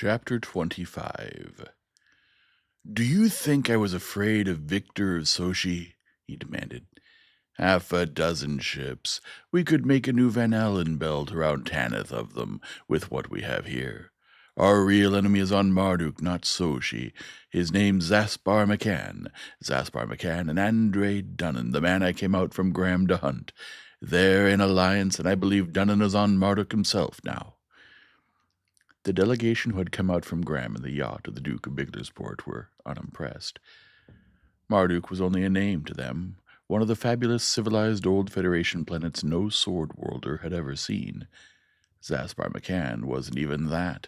Chapter 25. "Do you think I was afraid of Victor of Sochi?" he demanded. "Half a dozen ships. We could make a new Van Allen belt around Tanith of them with what we have here. Our real enemy is on Marduk, not Sochi. His name's Zaspar McCann. Zaspar McCann and Andre Dunnan, the man I came out from Graham to hunt. They're in alliance, and I believe Dunnan is on Marduk himself now." The delegation who had come out from Graham in the yacht of the Duke of Biglersport were unimpressed. Marduk was only a name to them, one of the fabulous civilized old Federation planets no sword-worlder had ever seen. Zaspar McCann wasn't even that,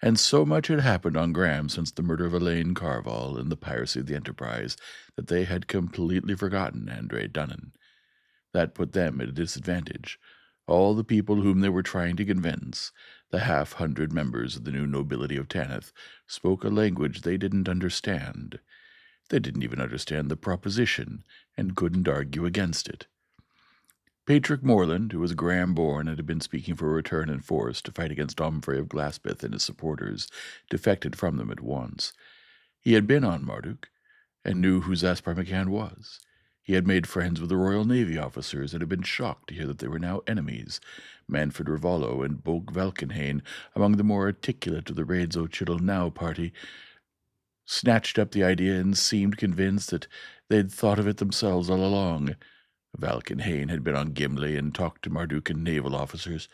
and so much had happened on Graham since the murder of Elaine Carval and the piracy of the Enterprise that they had completely forgotten Andre Dunnan. That put them at a disadvantage. All the people whom they were trying to convince, the 100 members of the new nobility of Tanith, spoke a language they didn't understand. They didn't even understand the proposition, and couldn't argue against it. Patrick Morland, who was Graham-born and had been speaking for a return in force to fight against Omfrey of Glaspeth and his supporters, defected from them at once. He had been on Marduk, and knew who Zaspar McCann was. He had made friends with the Royal Navy officers and had been shocked to hear that they were now enemies. Manfred Ravallo and Bogue Valkenhayn, among the more articulate of the Raids O'Chittle Now party, snatched up the idea and seemed convinced that they'd thought of it themselves all along. Valkenhayn had been on Gimli and talked to Mardukan naval officers.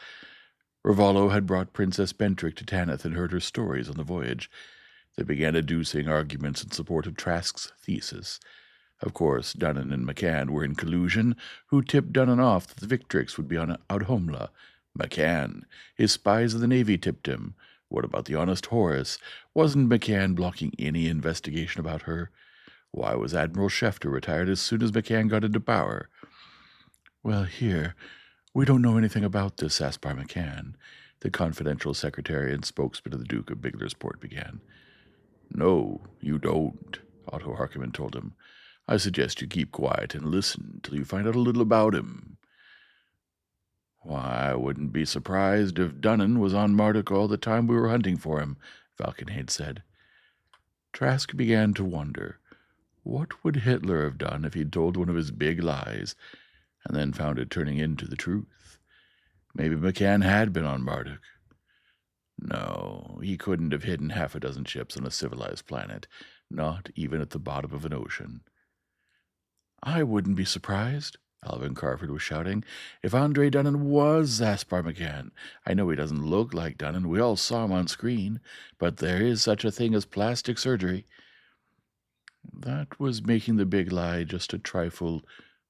Ravallo had brought Princess Bentrick to Tanith and heard her stories on the voyage. They began adducing arguments in support of Trask's thesis. Of course, Dunnan and McCann were in collusion. Who tipped Dunnan off that the Victrix would be on Audhomla? McCann. His spies of the Navy tipped him. What about the honest Horace? Wasn't McCann blocking any investigation about her? Why was Admiral Schefter retired as soon as McCann got into power? "Well, here, we don't know anything about this, Zaspar McCann," the confidential secretary and spokesman of the Duke of Biglersport began. "No, you don't," Otto Harkonnen told him. "I suggest you keep quiet and listen till you find out a little about him." "Why, I wouldn't be surprised if Dunnan was on Marduk all the time we were hunting for him," Valkenhayn said. Trask began to wonder. What would Hitler have done if he'd told one of his big lies, and then found it turning into the truth? Maybe McCann had been on Marduk. No, he couldn't have hidden half a dozen ships on a civilized planet, not even at the bottom of an ocean. "I wouldn't be surprised," Alvin Carford was shouting, "if Andre Dunnan was Zaspar McCann. I know he doesn't look like Dunnan. We all saw him on screen, but there is such a thing as plastic surgery." That was making the big lie just a trifle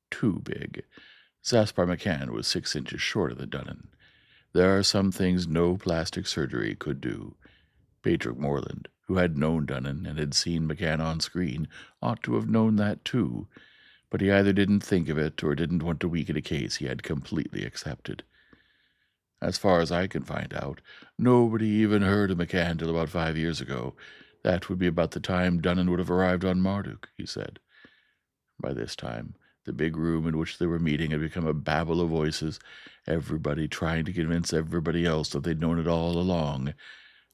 too big. Zaspar McCann was 6 inches shorter than Dunnan. There are some things no plastic surgery could do. Patrick Morland, who had known Dunnan and had seen McCann on screen, ought to have known that too, but he either didn't think of it or didn't want to weaken a case he had completely accepted. "As far as I can find out, nobody even heard of McCann till about 5 years ago. That would be about the time Dunnan would have arrived on Marduk," he said. By this time, the big room in which they were meeting had become a babel of voices, everybody trying to convince everybody else that they'd known it all along.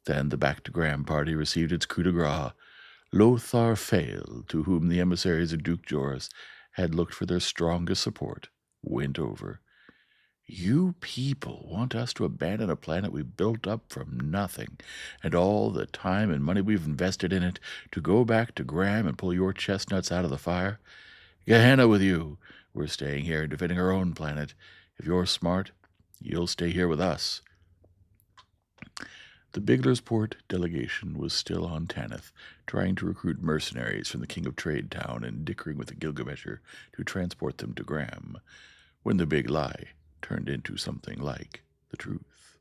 Then the Back to Graham party received its coup de grace. Lothar Fail, to whom the emissaries of Duke Joris had looked for their strongest support, went over. "You people want us to abandon a planet we built up from nothing, and all the time and money we've invested in it, to go back to Graham and pull your chestnuts out of the fire? Gehenna with you! We're staying here and defending our own planet. If you're smart, you'll stay here with us." The Biglersport delegation was still on Tanith, trying to recruit mercenaries from the King of Trade town and dickering with the Gilgamesher to transport them to Graham, when the big lie turned into something like the truth.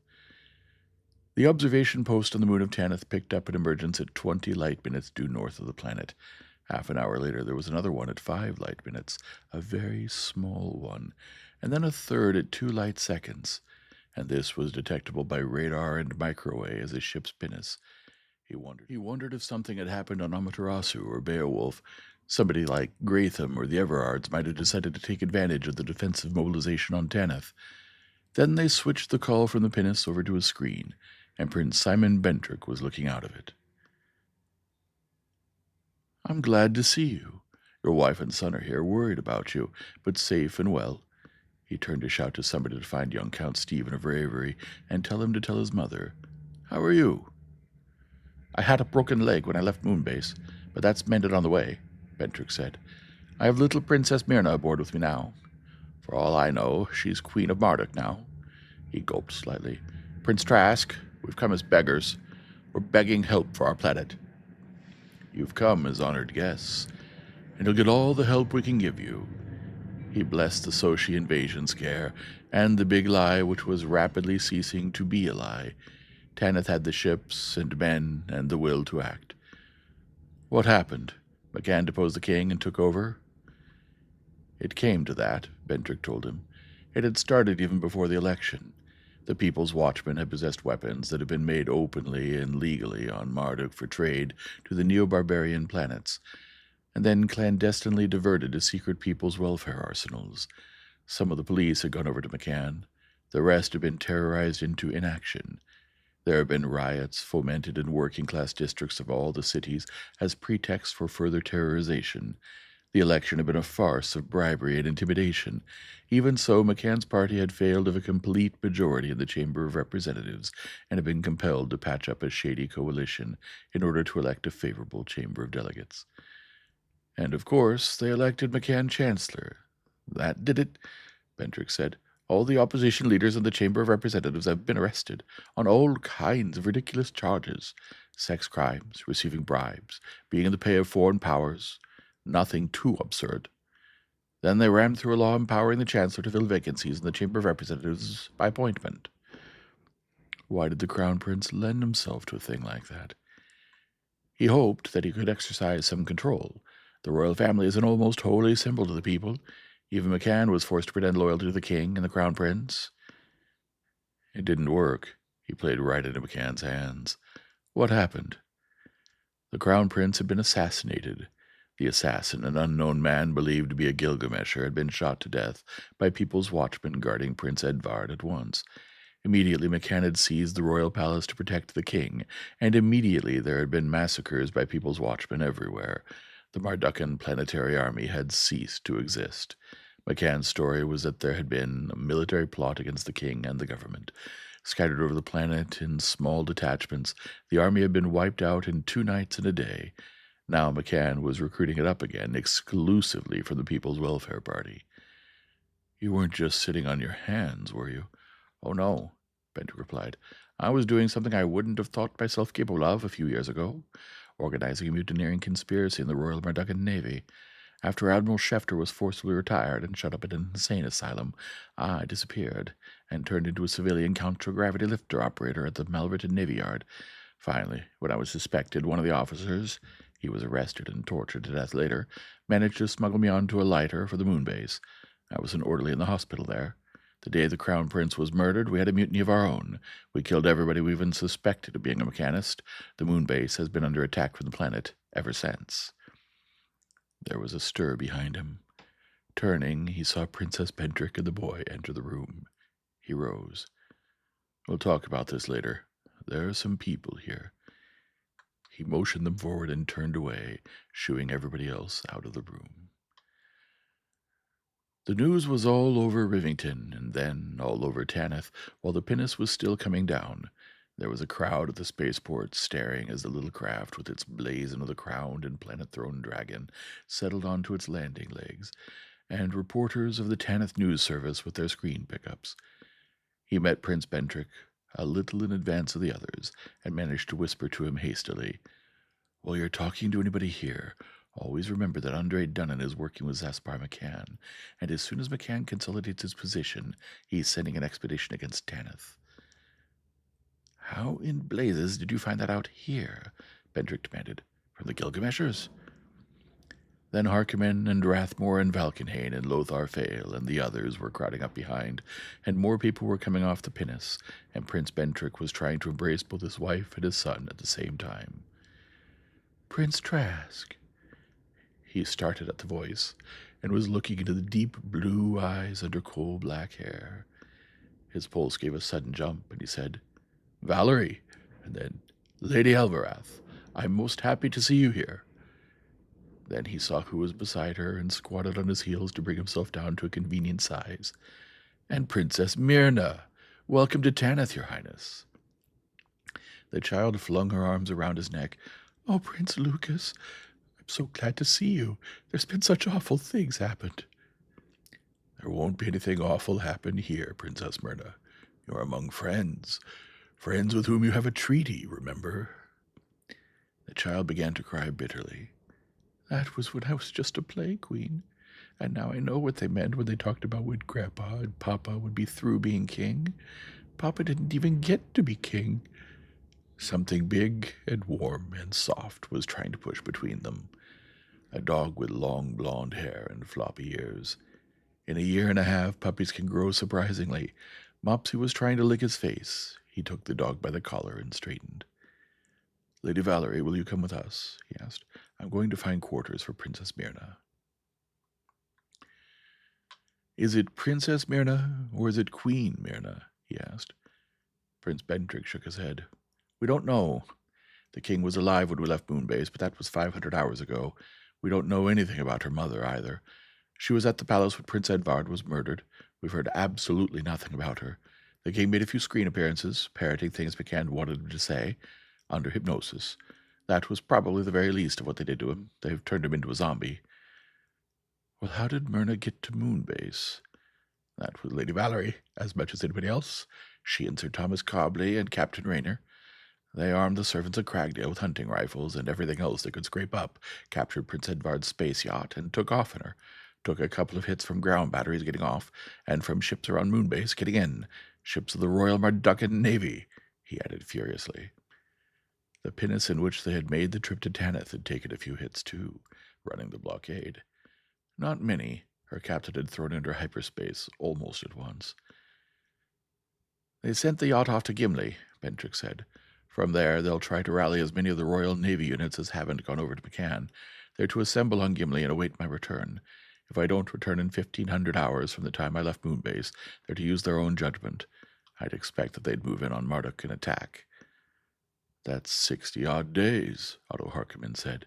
The observation post on the moon of Tanith picked up an emergence at 20 light minutes due north of the planet. Half an hour later there was another one at 5 light minutes, a very small one, and then a third at 2 light seconds, and this was detectable by radar and microwave as a ship's pinnace. He wondered if something had happened on Amaterasu or Beowulf. Somebody like Gratham or the Everards might have decided to take advantage of the defensive mobilization on Tanith. Then they switched the call from the pinnace over to a screen, and Prince Simon Bentrick was looking out of it. "I'm glad to see you. Your wife and son are here, worried about you, but safe and well." He turned to shout to somebody to find young Count Stephen of Avery and tell him to tell his mother. "How are you?" "I had a broken leg when I left Moonbase, but that's mended on the way," Bentrick said. "I have little Princess Myrna aboard with me now. For all I know, she's Queen of Marduk now." He gulped slightly. "Prince Trask, we've come as beggars. We're begging help for our planet." "You've come as honored guests, and you'll get all the help we can give you." He blessed the Soshi invasion scare, and the big lie which was rapidly ceasing to be a lie. Tanith had the ships and men and the will to act. "What happened? McCann deposed the king and took over?" "It came to that," Bentrick told him. "It had started even before the election. The People's Watchmen had possessed weapons that had been made openly and legally on Marduk for trade to the neo-barbarian planets, and then clandestinely diverted to secret People's Welfare arsenals. Some of the police had gone over to McCann. The rest had been terrorized into inaction. There had been riots fomented in working-class districts of all the cities as pretext for further terrorization. The election had been a farce of bribery and intimidation. Even so, McCann's party had failed of a complete majority in the Chamber of Representatives and had been compelled to patch up a shady coalition in order to elect a favorable Chamber of Delegates. And, of course, they elected McCann Chancellor. That did it, Bentrick said. All the opposition leaders in the Chamber of Representatives have been arrested on all kinds of ridiculous charges. Sex crimes, receiving bribes, being in the pay of foreign powers. Nothing too absurd. Then they rammed through a law empowering the Chancellor to fill vacancies in the Chamber of Representatives by appointment. Why did the Crown Prince lend himself to a thing like that? He hoped that he could exercise some control. The royal family is an almost holy symbol to the people. Even McCann was forced to pretend loyalty to the king and the Crown Prince. It didn't work. He played right into McCann's hands. What happened? The Crown Prince had been assassinated. The assassin, an unknown man believed to be a Gilgamesher, had been shot to death by People's Watchmen guarding Prince Edvard at once. Immediately McCann had seized the royal palace to protect the king, and immediately there had been massacres by People's Watchmen everywhere. The Mardukan planetary army had ceased to exist. McCann's story was that there had been a military plot against the king and the government. Scattered over the planet in small detachments, the army had been wiped out in 2 nights and a day. Now McCann was recruiting it up again, exclusively from the People's Welfare Party. "You weren't just sitting on your hands, were you?" "Oh, no," Bentrick replied. "I was doing something I wouldn't have thought myself capable of a few years ago, organizing a mutineering conspiracy in the Royal Mardukan Navy. After Admiral Schefter was forcibly retired and shut up in an insane asylum, I disappeared and turned into a civilian counter-gravity lifter operator at the Malverton Navy Yard. Finally, when I was suspected, one of the officers, he was arrested and tortured to death later, managed to smuggle me onto a lighter for the moon base. I was an orderly in the hospital there. The day the Crown Prince was murdered, we had a mutiny of our own. We killed everybody we even suspected of being a mechanist. The moon base has been under attack from the planet ever since." There was a stir behind him. Turning, he saw Princess Bentrick and the boy enter the room. He rose. "We'll talk about this later. There are some people here." He motioned them forward and turned away, shooing everybody else out of the room. The news was all over Rivington, and then all over Tanith, while the pinnace was still coming down. There was a crowd at the spaceport, staring as the little craft, with its blazon of the crowned and planet-throned dragon, settled onto its landing legs, and reporters of the Tanith News Service with their screen pickups. He met Prince Bentrick, a little in advance of the others, and managed to whisper to him hastily, "While you're talking to anybody here, always remember that Andre Dunnan is working with Zaspar McCann, and as soon as McCann consolidates his position, he's sending an expedition against Tanith." "How in blazes did you find that out here?" Bentrick demanded. "From the Gilgameshers?" Then Harkonnen and Rathmore and Valkenhayn and Lothar Fail and the others were crowding up behind, and more people were coming off the pinnace, and Prince Bentrick was trying to embrace both his wife and his son at the same time. "Prince Trask." He started at the voice, and was looking into the deep blue eyes under coal black hair. His pulse gave a sudden jump, and he said, Valerie, and then, Lady Elverath, I'm most happy to see you here. Then he saw who was beside her and squatted on his heels to bring himself down to a convenient size. And Princess Myrna, welcome to Tanith, Your Highness. The child flung her arms around his neck. Oh, Prince Lucas, I'm so glad to see you. There's been such awful things happened. There won't be anything awful happen here, Princess Myrna. You're among friends. Friends with whom you have a treaty, remember? The child began to cry bitterly. That was when I was just a play queen. And now I know what they meant when they talked about when Grandpa and Papa would be through being king. Papa didn't even get to be king. Something big and warm and soft was trying to push between them. A dog with long blonde hair and floppy ears. In a year and a half, puppies can grow surprisingly. Mopsy was trying to lick his face. He took the dog by the collar and straightened. Lady Valerie, will you come with us? He asked. I'm going to find quarters for Princess Myrna. Is it Princess Myrna, or is it Queen Myrna? He asked. Prince Bentrick shook his head. We don't know. The king was alive when we left Moonbase, but that was 500 hours ago. We don't know anything about her mother, either. She was at the palace when Prince Edvard was murdered. We've heard absolutely nothing about her. The king made a few screen appearances, parroting things McCann wanted him to say, under hypnosis. That was probably the very least of what they did to him. They've turned him into a zombie. Well, how did Myrna get to Moonbase? That was Lady Valerie, as much as anybody else. She and Sir Thomas Cobley and Captain Rayner. They armed the servants of Cragdale with hunting rifles and everything else they could scrape up, captured Prince Edvard's space yacht, and took off in her. Took a couple of hits from ground batteries getting off, and from ships around Moonbase getting in. Ships of the Royal Mardukan Navy, he added furiously. The pinnace in which they had made the trip to Tanith had taken a few hits, too, running the blockade. Not many. Her captain had thrown into hyperspace almost at once. They sent the yacht off to Gimli, Bentrick said. From there, they'll try to rally as many of the Royal Navy units as haven't gone over to McCann. They're to assemble on Gimli and await my return. If I don't return in 1,500 hours from the time I left Moonbase, they're to use their own judgment. I'd expect that they'd move in on Marduk and attack. That's 60-odd days, Otto Harkonnen said.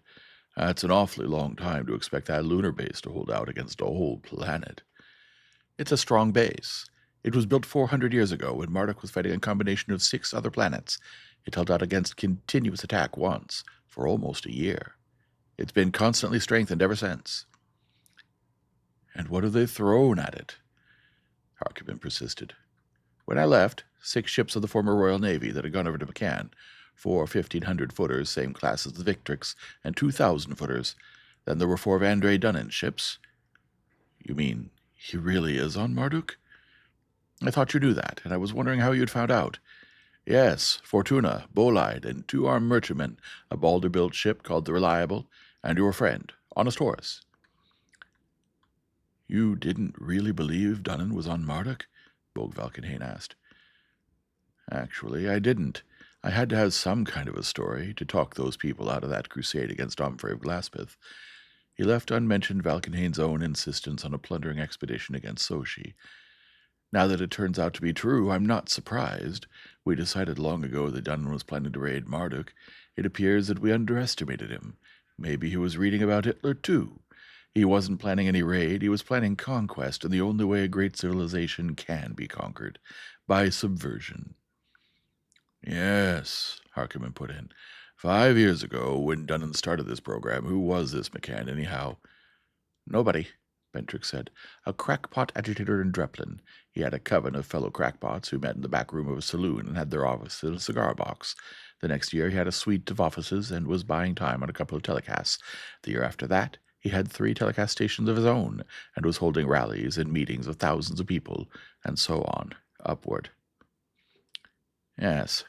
That's an awfully long time to expect that lunar base to hold out against a whole planet. It's a strong base. It was built 400 years ago when Marduk was fighting a combination of 6 other planets. It held out against continuous attack once, for almost a year. It's been constantly strengthened ever since. And what have they thrown at it? Harkonnen persisted. When I left, 6 ships of the former Royal Navy that had gone over to McCann, 4 1,500-footers, same class as the Victrix, and 2,000-footers. Then there were 4 of Andre Dunnan's ships. You mean he really is on Marduk? I thought you knew that, and I was wondering how you'd found out. Yes, Fortuna, Bolide, and 2 armed merchantmen, a Balder-built ship called the Reliable, and your friend, Honest Horse. You didn't really believe Dunnan was on Marduk? Bogue Valkenhayn asked. Actually, I didn't. I had to have some kind of a story to talk those people out of that crusade against Omfrey of Glaspeth. He left unmentioned Valkenhayn's own insistence on a plundering expedition against Soshi. Now that it turns out to be true, I'm not surprised. We decided long ago that Dunnan was planning to raid Marduk. It appears that we underestimated him. Maybe he was reading about Hitler, too. He wasn't planning any raid, he was planning conquest, and the only way a great civilization can be conquered, by subversion. Yes, Harkonnen put in. 5 years ago, when Dunnan started this program, who was this McCann, anyhow? Nobody, Bentrick said. A crackpot agitator in Dreplin. He had a coven of fellow crackpots who met in the back room of a saloon and had their office in a cigar box. The next year he had a suite of offices and was buying time on a couple of telecasts. The year after that, he had 3 telecast stations of his own and was holding rallies and meetings of thousands of people, and so on, upward. Yes.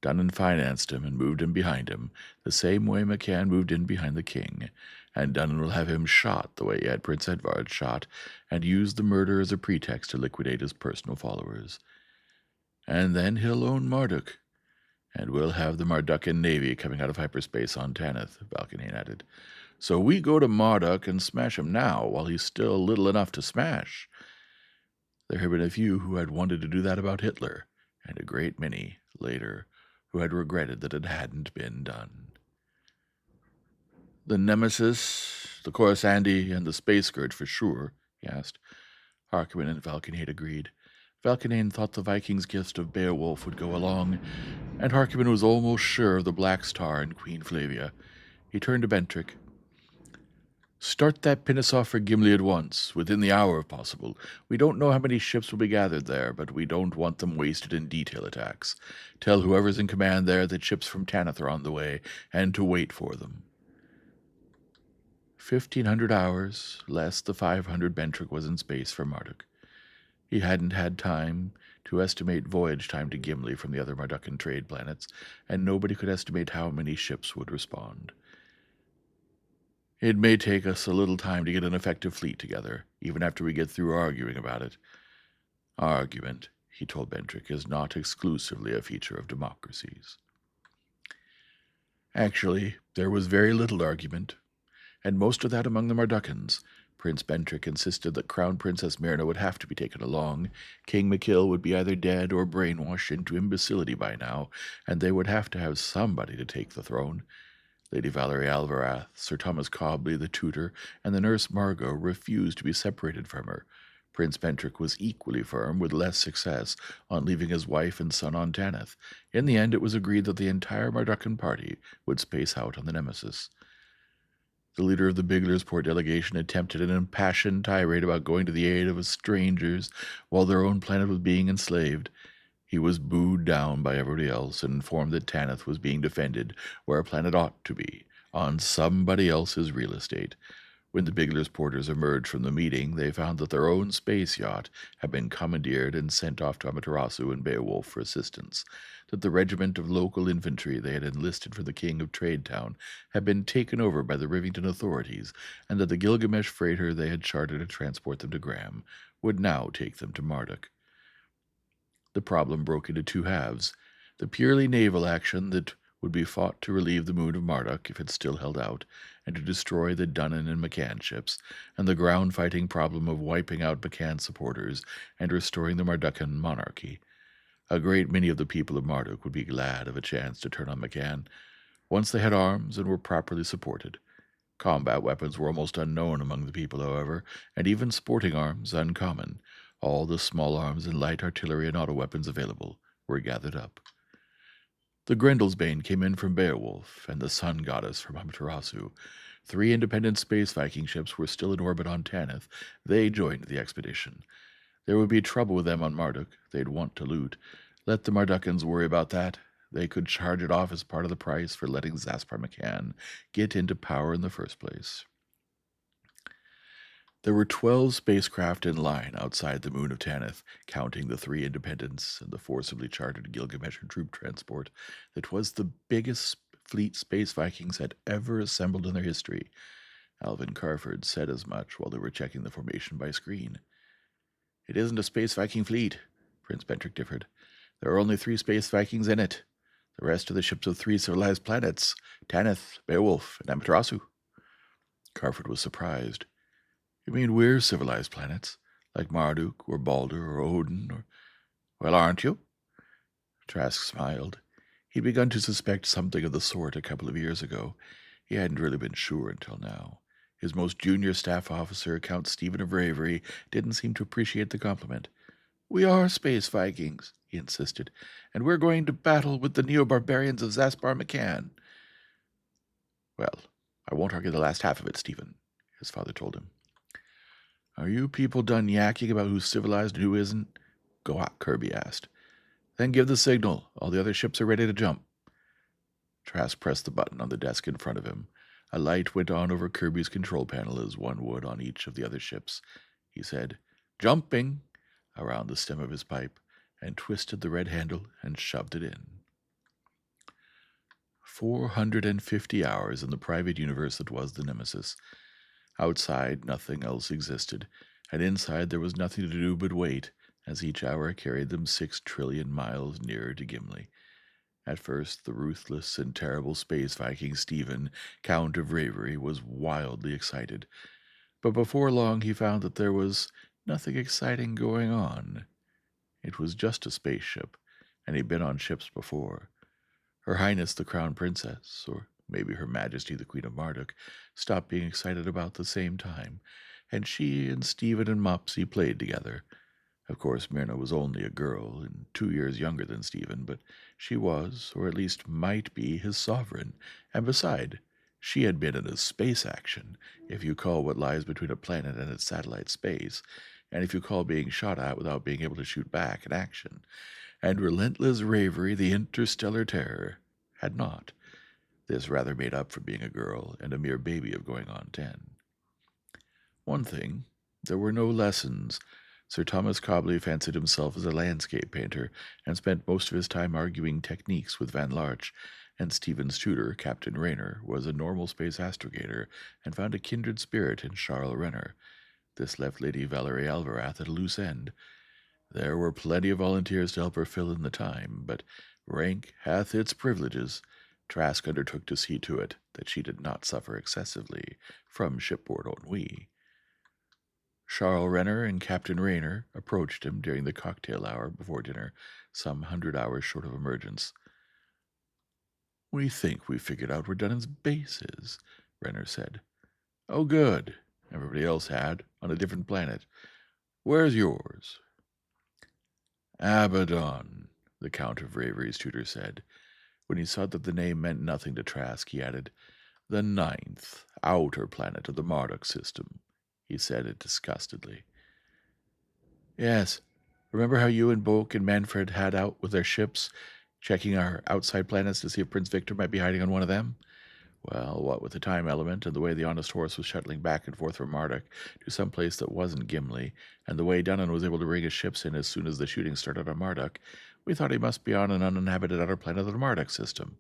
Dunnan financed him and moved him behind him, the same way McCann moved in behind the king, and Dunnan will have him shot the way he had Prince Edvard shot, and use the murder as a pretext to liquidate his personal followers. And then he'll own Marduk, and we'll have the Mardukan Navy coming out of hyperspace on Tanith, Valkenhayn added. So we go to Marduk and smash him now, while he's still little enough to smash. There have been a few who had wanted to do that about Hitler, and a great many later, who had regretted that it hadn't been done. "The Nemesis, the Coruscant, and the Space Scourge for sure?" he asked. Harkonnen and Valkenade agreed. Valkenade thought the Viking's gift of Beowulf would go along, and Harkonnen was almost sure of the Black Star and Queen Flavia. He turned to Bentrick. "Start that pinnace off for Gimli at once, within the hour if possible. We don't know how many ships will be gathered there, but we don't want them wasted in detail attacks. Tell whoever's in command there that ships from Tanith are on the way, and to wait for them." 1,500 hours, less the 500 Bentrick was in space for Marduk. He hadn't had time to estimate voyage time to Gimli from the other Mardukan trade planets, and nobody could estimate how many ships would respond. "It may take us a little time to get an effective fleet together, even after we get through arguing about it." "Argument," he told Bentrick, "is not exclusively a feature of democracies." Actually, there was very little argument, and most of that among the Mardukans. Prince Bentrick insisted that Crown Princess Myrna would have to be taken along. King Mikil would be either dead or brainwashed into imbecility by now, and they would have to have somebody to take the throne. Lady Valerie Alvarath, Sir Thomas Cobley, the tutor, and the nurse Margot refused to be separated from her. Prince Bentrick was equally firm, with less success, on leaving his wife and son on Tanith. In the end, it was agreed that the entire Mardukan party would space out on the Nemesis. The leader of the Biglersport delegation attempted an impassioned tirade about going to the aid of strangers while their own planet was being enslaved. He was booed down by everybody else and informed that Tanith was being defended where a planet ought to be, on somebody else's real estate. When the Biglersporters emerged from the meeting, they found that their own space yacht had been commandeered and sent off to Amaterasu and Beowulf for assistance, that the regiment of local infantry they had enlisted for the king of Tradetown had been taken over by the Rivington authorities, and that the Gilgamesh freighter they had chartered to transport them to Graham would now take them to Marduk. The problem broke into two halves: the purely naval action that would be fought to relieve the moon of Marduk if it still held out, and to destroy the Dunnan and McCann ships, and the ground-fighting problem of wiping out McCann's supporters and restoring the Mardukan monarchy. A great many of the people of Marduk would be glad of a chance to turn on McCann, once they had arms and were properly supported. Combat weapons were almost unknown among the people, however, and even sporting arms uncommon. All the small arms and light artillery and auto weapons available were gathered up. The Grendelsbane came in from Beowulf, and the Sun Goddess from Amaterasu. 3 independent space Viking ships were still in orbit on Tanith. They joined the expedition. There would be trouble with them on Marduk. They'd want to loot. Let the Mardukans worry about that. They could charge it off as part of the price for letting Zaspar McCann get into power in the first place. There were 12 spacecraft in line outside the moon of Tanith, counting the 3 Independents and the forcibly chartered Gilgamesh troop transport that was the biggest fleet Space Vikings had ever assembled in their history. Alvin Carford said as much while they were checking the formation by screen. "It isn't a Space Viking fleet," Prince Bentrick differed. "There are only 3 Space Vikings in it. The rest are the ships of 3 civilized planets: Tanith, Beowulf, and Amaterasu." Carford was surprised. "You mean we're civilized planets, like Marduk or Balder or Odin or—" "Well, aren't you?" Trask smiled. He'd begun to suspect something of the sort a couple of years ago. He hadn't really been sure until now. His most junior staff officer, Count Stephen of Bravery, didn't seem to appreciate the compliment. "We are space Vikings," he insisted, "and we're going to battle with the neo-barbarians of Zaspar McCann." "Well, I won't argue the last half of it, Stephen," his father told him. "Are you people done yakking about who's civilized and who isn't?" "Go out," Kirby asked. "Then give the signal. All the other ships are ready to jump." Trask pressed the button on the desk in front of him. A light went on over Kirby's control panel as one would on each of the other ships. He said, "Jumping," around the stem of his pipe, and twisted the red handle and shoved it in. 450 hours in the private universe that was the Nemesis. Outside, nothing else existed, and inside there was nothing to do but wait, as each hour carried them 6 trillion miles nearer to Gimli. At first, the ruthless and terrible space Viking Stephen, Count of Bravery, was wildly excited. But before long he found that there was nothing exciting going on. It was just a spaceship, and he'd been on ships before. Her Highness the Crown Princess, or maybe Her Majesty the Queen of Marduk, stopped being excited about the same time, and she and Stephen and Mopsy played together. Of course, Myrna was only a girl, and 2 years younger than Stephen, but she was, or at least might be, his sovereign, and beside, she had been in a space action, if you call what lies between a planet and its satellite space, and if you call being shot at without being able to shoot back an action, and relentless bravery the interstellar terror had not. This rather made up for being a girl and a mere baby of going on 10. One thing, there were no lessons. Sir Thomas Cobley fancied himself as a landscape painter, and spent most of his time arguing techniques with Van Larch, and Stephen's tutor, Captain Rayner, was a normal space astrogator, and found a kindred spirit in Charles Renner. This left Lady Valerie Alvarath at a loose end. There were plenty of volunteers to help her fill in the time, but rank hath its privileges. Trask undertook to see to it that she did not suffer excessively from shipboard ennui. Charles Renner and Captain Rayner approached him during the cocktail hour before dinner, some 100 hours short of emergence. "We think we figured out where Dunnan's base is," Renner said. "Oh, good. Everybody else had, on a different planet. Where's yours?" "Abaddon," the Count of Ravery's tutor said. When he saw that the name meant nothing to Trask, he added, "The 9th, outer planet of the Marduk system." He said it disgustedly. "Yes. Remember how you and Boak and Manfred had out with their ships, checking our outside planets to see if Prince Victor might be hiding on one of them? Well, what with the time element, and the way the Honest Horse was shuttling back and forth from Marduk to some place that wasn't Gimli, and the way Dunnan was able to bring his ships in as soon as the shooting started on Marduk, we thought he must be on an uninhabited outer planet of the Marduk system."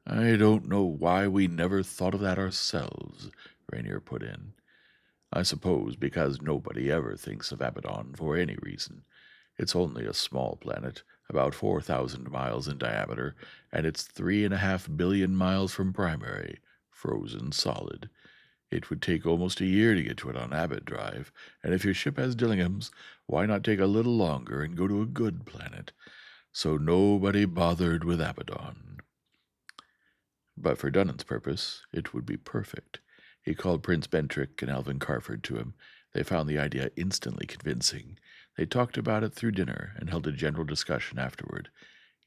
"I don't know why we never thought of that ourselves," Rainier put in. "I suppose because nobody ever thinks of Abaddon for any reason. It's only a small planet, about 4,000 miles in diameter, and it's 3.5 billion miles from primary, frozen solid. It would take almost a year to get to it on Abbott Drive, and if your ship has Dillingham's, why not take a little longer and go to a good planet? So nobody bothered with Abaddon." But for Dunnan's purpose, it would be perfect. He called Prince Bentrick and Alvin Carford to him. They found the idea instantly convincing. They talked about it through dinner and held a general discussion afterward.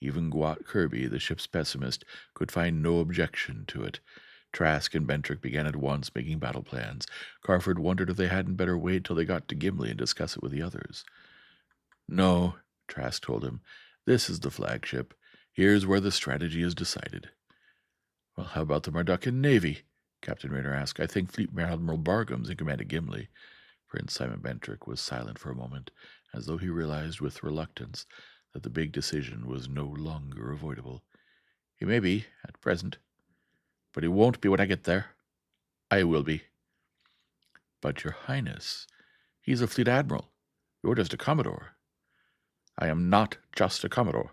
Even Gwat Kirby, the ship's pessimist, could find no objection to it. Trask and Bentrick began at once making battle plans. Carford wondered if they hadn't better wait till they got to Gimli and discuss it with the others. "No," Trask told him. "This is the flagship. Here's where the strategy is decided." "Well, how about the Mardukan Navy?" Captain Rayner asked. "I think Fleet Admiral Bargham's in command of Gimli." Prince Simon Bentrick was silent for a moment, as though he realized with reluctance that the big decision was no longer avoidable. "He may be, at present, but he won't be when I get there. I will be." "But, Your Highness, he's a Fleet Admiral. You're just a Commodore." "I am not just a Commodore.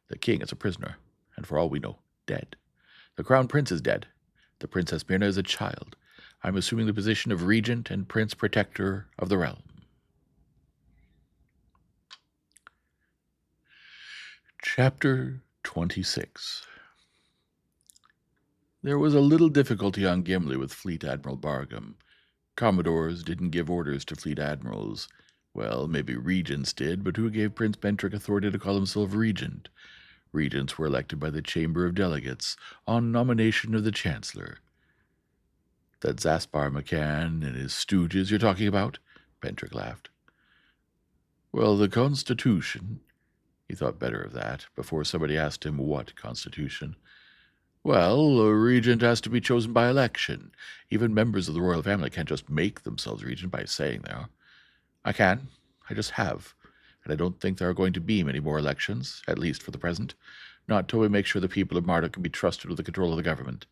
The king is a prisoner, and for all we know, dead. The Crown Prince is dead. The Princess Myrna is a child. I'm assuming the position of Regent and Prince Protector of the realm." Chapter 26. There was a little difficulty on Gimli with Fleet Admiral Bargham. Commodores didn't give orders to Fleet Admirals. Well, maybe regents did, but who gave Prince Bentrick authority to call himself regent? Regents were elected by the Chamber of Delegates on nomination of the Chancellor. "That Zaspar McCann and his stooges you're talking about?" Bentrick laughed. "Well, the Constitution—" He thought better of that, before somebody asked him what Constitution. "Well, a regent has to be chosen by election. Even members of the royal family can't just make themselves regent by saying they are. I can. I just have. And I don't think there are going to be many more elections, at least for the present. Not till we make sure the people of Marduk can be trusted with the control of the government."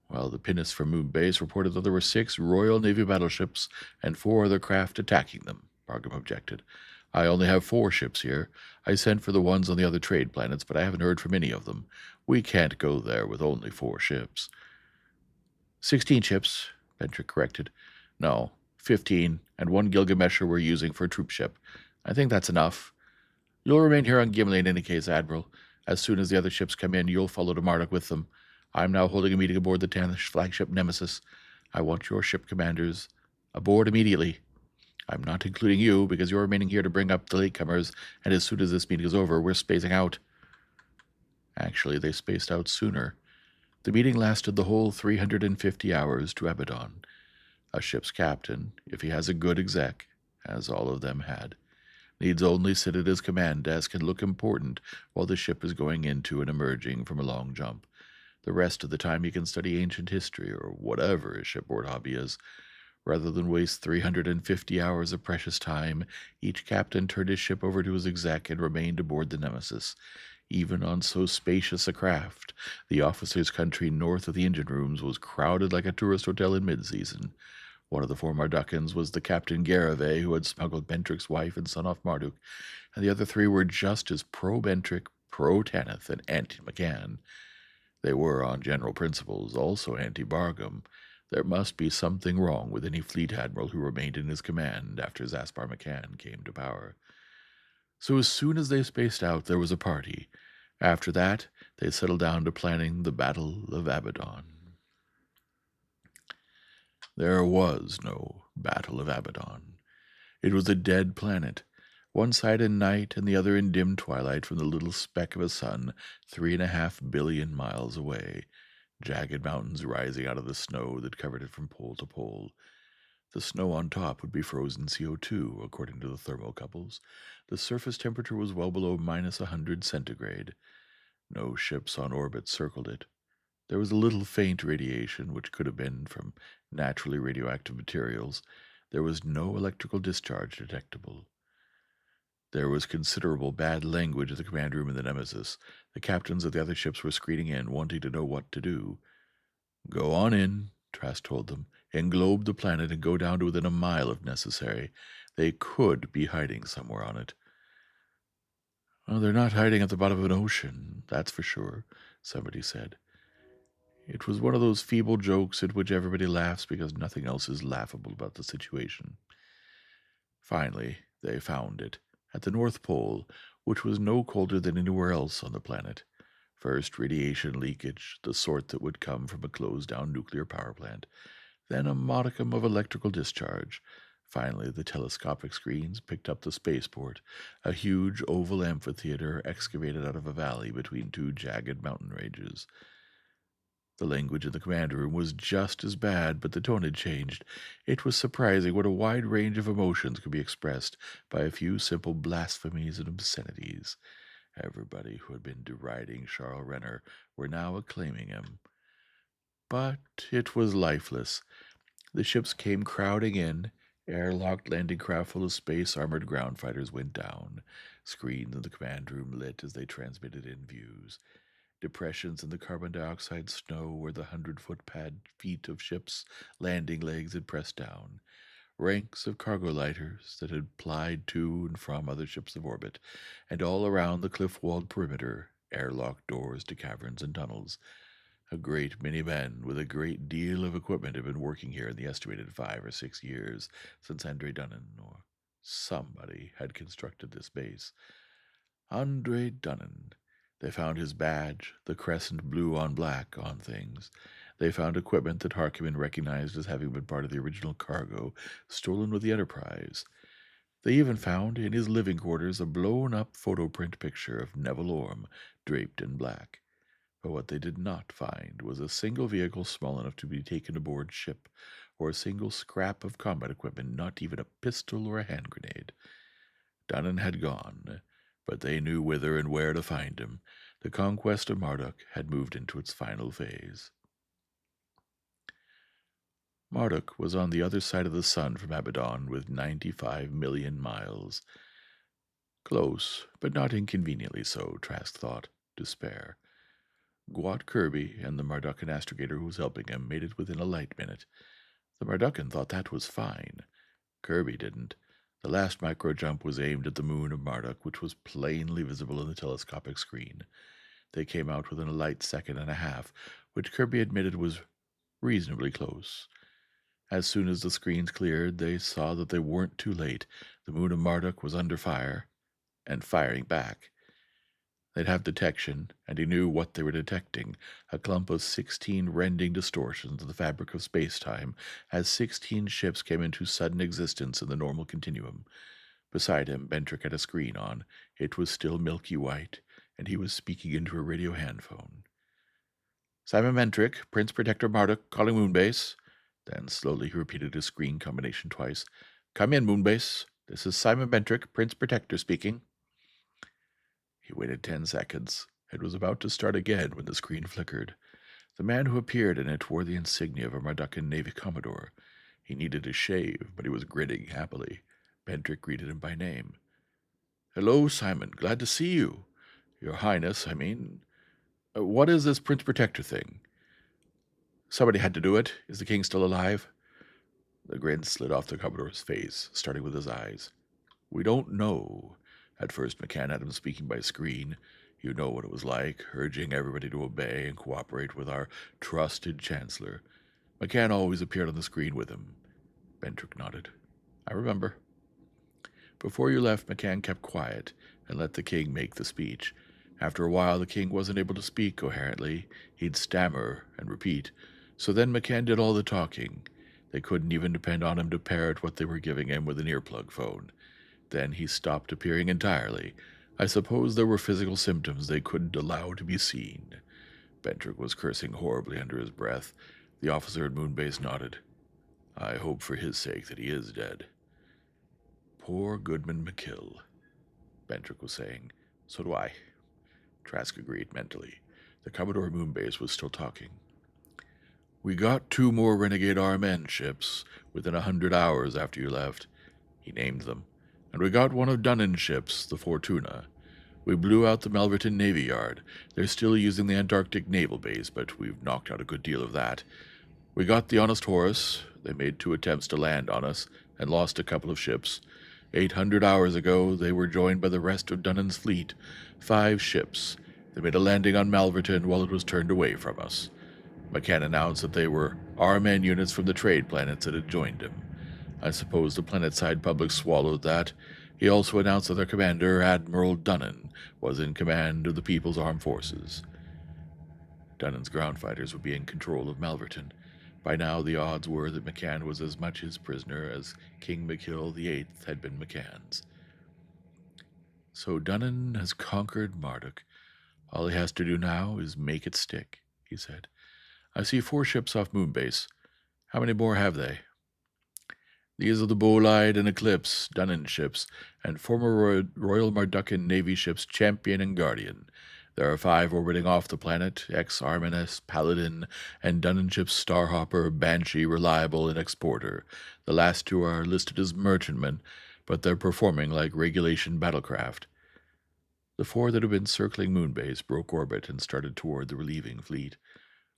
Well, the pinnace from Moon Base reported that there were 6 Royal Navy battleships and 4 other craft attacking them, Bargham objected. "I only have 4 ships here. I sent for the ones on the other trade planets, but I haven't heard from any of them. We can't go there with only 4 ships." 16 ships, Bentrick corrected. "No, 15, and 1 Gilgamesher we're using for a troop ship. I think that's enough." You'll remain here on Gimli in any case, Admiral. As soon as the other ships come in, you'll follow to Marduk with them. I'm now holding a meeting aboard the Tanish flagship Nemesis. I want your ship commanders aboard immediately. I'm not including you, because you're remaining here to bring up the latecomers, and as soon as this meeting is over, we're spacing out. Actually, they spaced out sooner. The meeting lasted the whole 350 hours to Abaddon. A ship's captain, if he has a good exec, as all of them had, needs only sit at his command desk and look important while the ship is going into and emerging from a long jump. The rest of the time he can study ancient history or whatever his shipboard hobby is. Rather than waste 350 hours of precious time, each captain turned his ship over to his exec and remained aboard the Nemesis. Even on so spacious a craft, the officers' country north of the engine rooms was crowded like a tourist hotel in mid-season. One of the four Mardukans was the Captain Garave, who had smuggled Bentrick's wife and son off Marduk, and the other three were just as pro-Bentrick, pro-Tanith, and anti-McCann. They were, on general principles, also anti-Bargum. There must be something wrong with any fleet admiral who remained in his command after Zaspar McCann came to power. So as soon as they spaced out, there was a party. After that, they settled down to planning the Battle of Abaddon. There was no Battle of Abaddon. It was a dead planet, one side in night and the other in dim twilight from the little speck of a sun 3.5 billion miles away, jagged mountains rising out of the snow that covered it from pole to pole. The snow on top would be frozen CO2, according to the thermocouples. The surface temperature was well below -100 centigrade. No ships on orbit circled it. There was a little faint radiation, which could have been from naturally radioactive materials. There was no electrical discharge detectable. There was considerable bad language in the command room in the Nemesis. The captains of the other ships were screening in, wanting to know what to do. Go on in, Trask told them. Englobe the planet and go down to within a mile if necessary. They could be hiding somewhere on it. Well, they're not hiding at the bottom of an ocean, that's for sure, somebody said. It was one of those feeble jokes at which everybody laughs because nothing else is laughable about the situation. Finally, they found it, at the North Pole, which was no colder than anywhere else on the planet. First, radiation leakage, the sort that would come from a closed-down nuclear power plant. Then a modicum of electrical discharge. Finally, the telescopic screens picked up the spaceport, a huge oval amphitheater excavated out of a valley between two jagged mountain ranges. The language in the command room was just as bad, but the tone had changed. It was surprising what a wide range of emotions could be expressed by a few simple blasphemies and obscenities. Everybody who had been deriding Charles Renner were now acclaiming him. But it was lifeless. The ships came crowding in. Airlocked landing craft full of space-armored ground fighters went down. Screens in the command room lit as they transmitted in views. Depressions in the carbon dioxide snow where the 100-foot pad feet of ships' landing legs had pressed down. Ranks of cargo lighters that had plied to and from other ships of orbit, and all around the cliff-walled perimeter, airlock doors to caverns and tunnels. A great many men with a great deal of equipment had been working here in the estimated 5 or 6 years since Andre Dunnan, or somebody, had constructed this base. Andre Dunnan. They found his badge, the crescent blue on black, on things. They found equipment that Harkiman recognized as having been part of the original cargo stolen with the Enterprise. They even found, in his living quarters, a blown-up photoprint picture of Neville Orme, draped in black. But what they did not find was a single vehicle small enough to be taken aboard ship, or a single scrap of combat equipment, not even a pistol or a hand grenade. Dunnan had gone, but they knew whither and where to find him. The conquest of Marduk had moved into its final phase. Marduk was on the other side of the sun from Abaddon with 95 million miles. Close, but not inconveniently so, Trask thought, to spare. Gwat Kirby and the Mardukan astrogator who was helping him made it within a light minute. The Mardukan thought that was fine. Kirby didn't. The last micro-jump was aimed at the moon of Marduk, which was plainly visible in the telescopic screen. They came out within a light second and a half, which Kirby admitted was reasonably close. As soon as the screens cleared, they saw that they weren't too late. The moon of Marduk was under fire, and firing back. They'd have detection, and he knew what they were detecting, a clump of 16 rending distortions of the fabric of space-time as 16 ships came into sudden existence in the normal continuum. Beside him, Bentrick had a screen on. It was still milky white, and he was speaking into a radio handphone. "Simon Bentrick, Prince Protector Marduk, calling Moonbase." Then slowly he repeated his screen combination twice. "Come in, Moonbase. This is Simon Bentrick, Prince Protector speaking." He waited 10 seconds. It was about to start again when the screen flickered. The man who appeared in it wore the insignia of a Mardukan Navy Commodore. He needed a shave, but he was grinning happily. Bentrick greeted him by name. "Hello, Simon. Glad to see you. Your Highness, I mean. What is this Prince Protector thing? Somebody had to do it. Is the king still alive?" The grin slid off the Commodore's face, starting with his eyes. "We don't know." At first, McCann had him speaking by screen. You know what it was like, urging everybody to obey and cooperate with our trusted Chancellor. McCann always appeared on the screen with him. Bentrick nodded. "I remember." Before you left, McCann kept quiet and let the king make the speech. After a while, the king wasn't able to speak coherently. He'd stammer and repeat. So then McCann did all the talking. They couldn't even depend on him to parrot what they were giving him with an earplug phone. Then he stopped appearing entirely. I suppose there were physical symptoms they couldn't allow to be seen. Bentrick was cursing horribly under his breath. The officer at Moonbase nodded. "I hope for his sake that he is dead." "Poor Goodman McKill," Bentrick was saying. "So do I." Trask agreed mentally. The Commodore Moonbase was still talking. "We got 2 more Renegade RMN ships within 100 hours after you left." He named them. "And we got one of Dunnan's ships, the Fortuna. We blew out the Malverton Navy Yard. They're still using the Antarctic Naval Base, but we've knocked out a good deal of that. We got the Honest Horse. They made 2 attempts to land on us and lost a couple of ships. 800 hours ago, they were joined by the rest of Dunnan's fleet, 5 ships. They made a landing on Malverton while it was turned away from us. McCann announced that they were R-Men units from the trade planets that had joined him. I suppose the planetside public swallowed that. He also announced that their commander, Admiral Dunnan, was in command of the People's Armed Forces. Dunnan's ground fighters would be in control of Malverton. By now, the odds were that McCann was as much his prisoner as King McKill VIII had been McCann's. "So Dunnan has conquered Marduk. All he has to do now is make it stick," he said. "I see 4 ships off Moonbase. How many more have they?" "These are the Bolide and Eclipse, Dunnan ships, and former Royal Mardukan Navy ships Champion and Guardian. There are 5 orbiting off the planet, Arminus, Paladin, and Dunnan ships Starhopper, Banshee, Reliable, and Exporter. The last 2 are listed as merchantmen, but they're performing like regulation battlecraft." The 4 that had been circling Moonbase broke orbit and started toward the relieving fleet.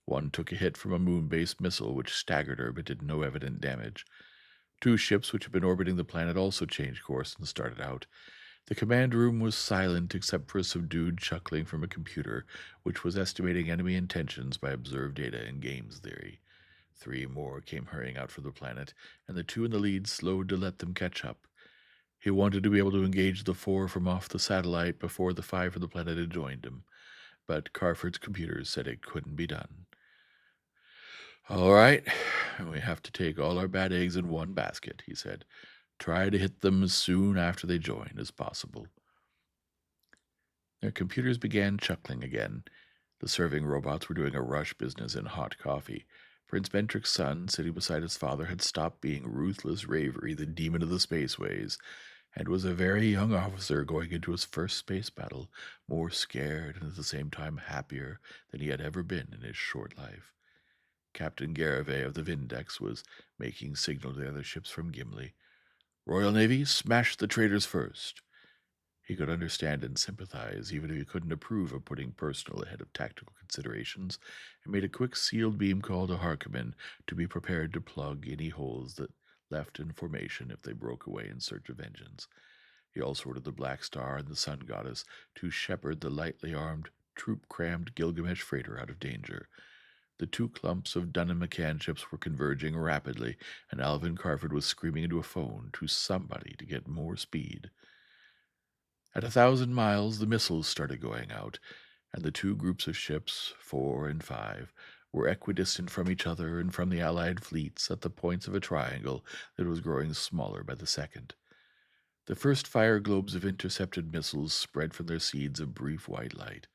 One took a hit from a Moonbase missile which staggered her but did no evident damage. 2 ships which had been orbiting the planet also changed course and started out. The command room was silent except for a subdued chuckling from a computer, which was estimating enemy intentions by observed data and games theory. 3 more came hurrying out from the planet, and the 2 in the lead slowed to let them catch up. He wanted to be able to engage the 4 from off the satellite before the 5 from the planet had joined him, but Carford's computers said it couldn't be done. "All right, we have to take all our bad eggs in one basket," he said. "Try to hit them as soon after they join as possible." Their computers began chuckling again. The serving robots were doing a rush business in hot coffee. Prince Bentrick's son, sitting beside his father, had stopped being ruthless Ravery, the demon of the spaceways, and was a very young officer going into his first space battle, more scared and at the same time happier than he had ever been in his short life. Captain Garave of the Vindex was making signal to the other ships from Gimli. "Royal Navy, smash the traitors first." He could understand and sympathize, even if he couldn't approve of putting personal ahead of tactical considerations, and made a quick sealed beam call to Harkonnen to be prepared to plug any holes that left in formation if they broke away in search of vengeance. He also ordered the Black Star and the Sun Goddess to shepherd the lightly armed, troop-crammed Gilgamesh freighter out of danger. The 2 clumps of Dunnan McCann ships were converging rapidly, and Alvin Carford was screaming into a phone to somebody to get more speed. At 1,000 miles, the missiles started going out, and the two groups of ships, 4 and 5, were equidistant from each other and from the Allied fleets at the points of a triangle that was growing smaller by the second. The first fire globes of intercepted missiles spread from their seeds a brief white light.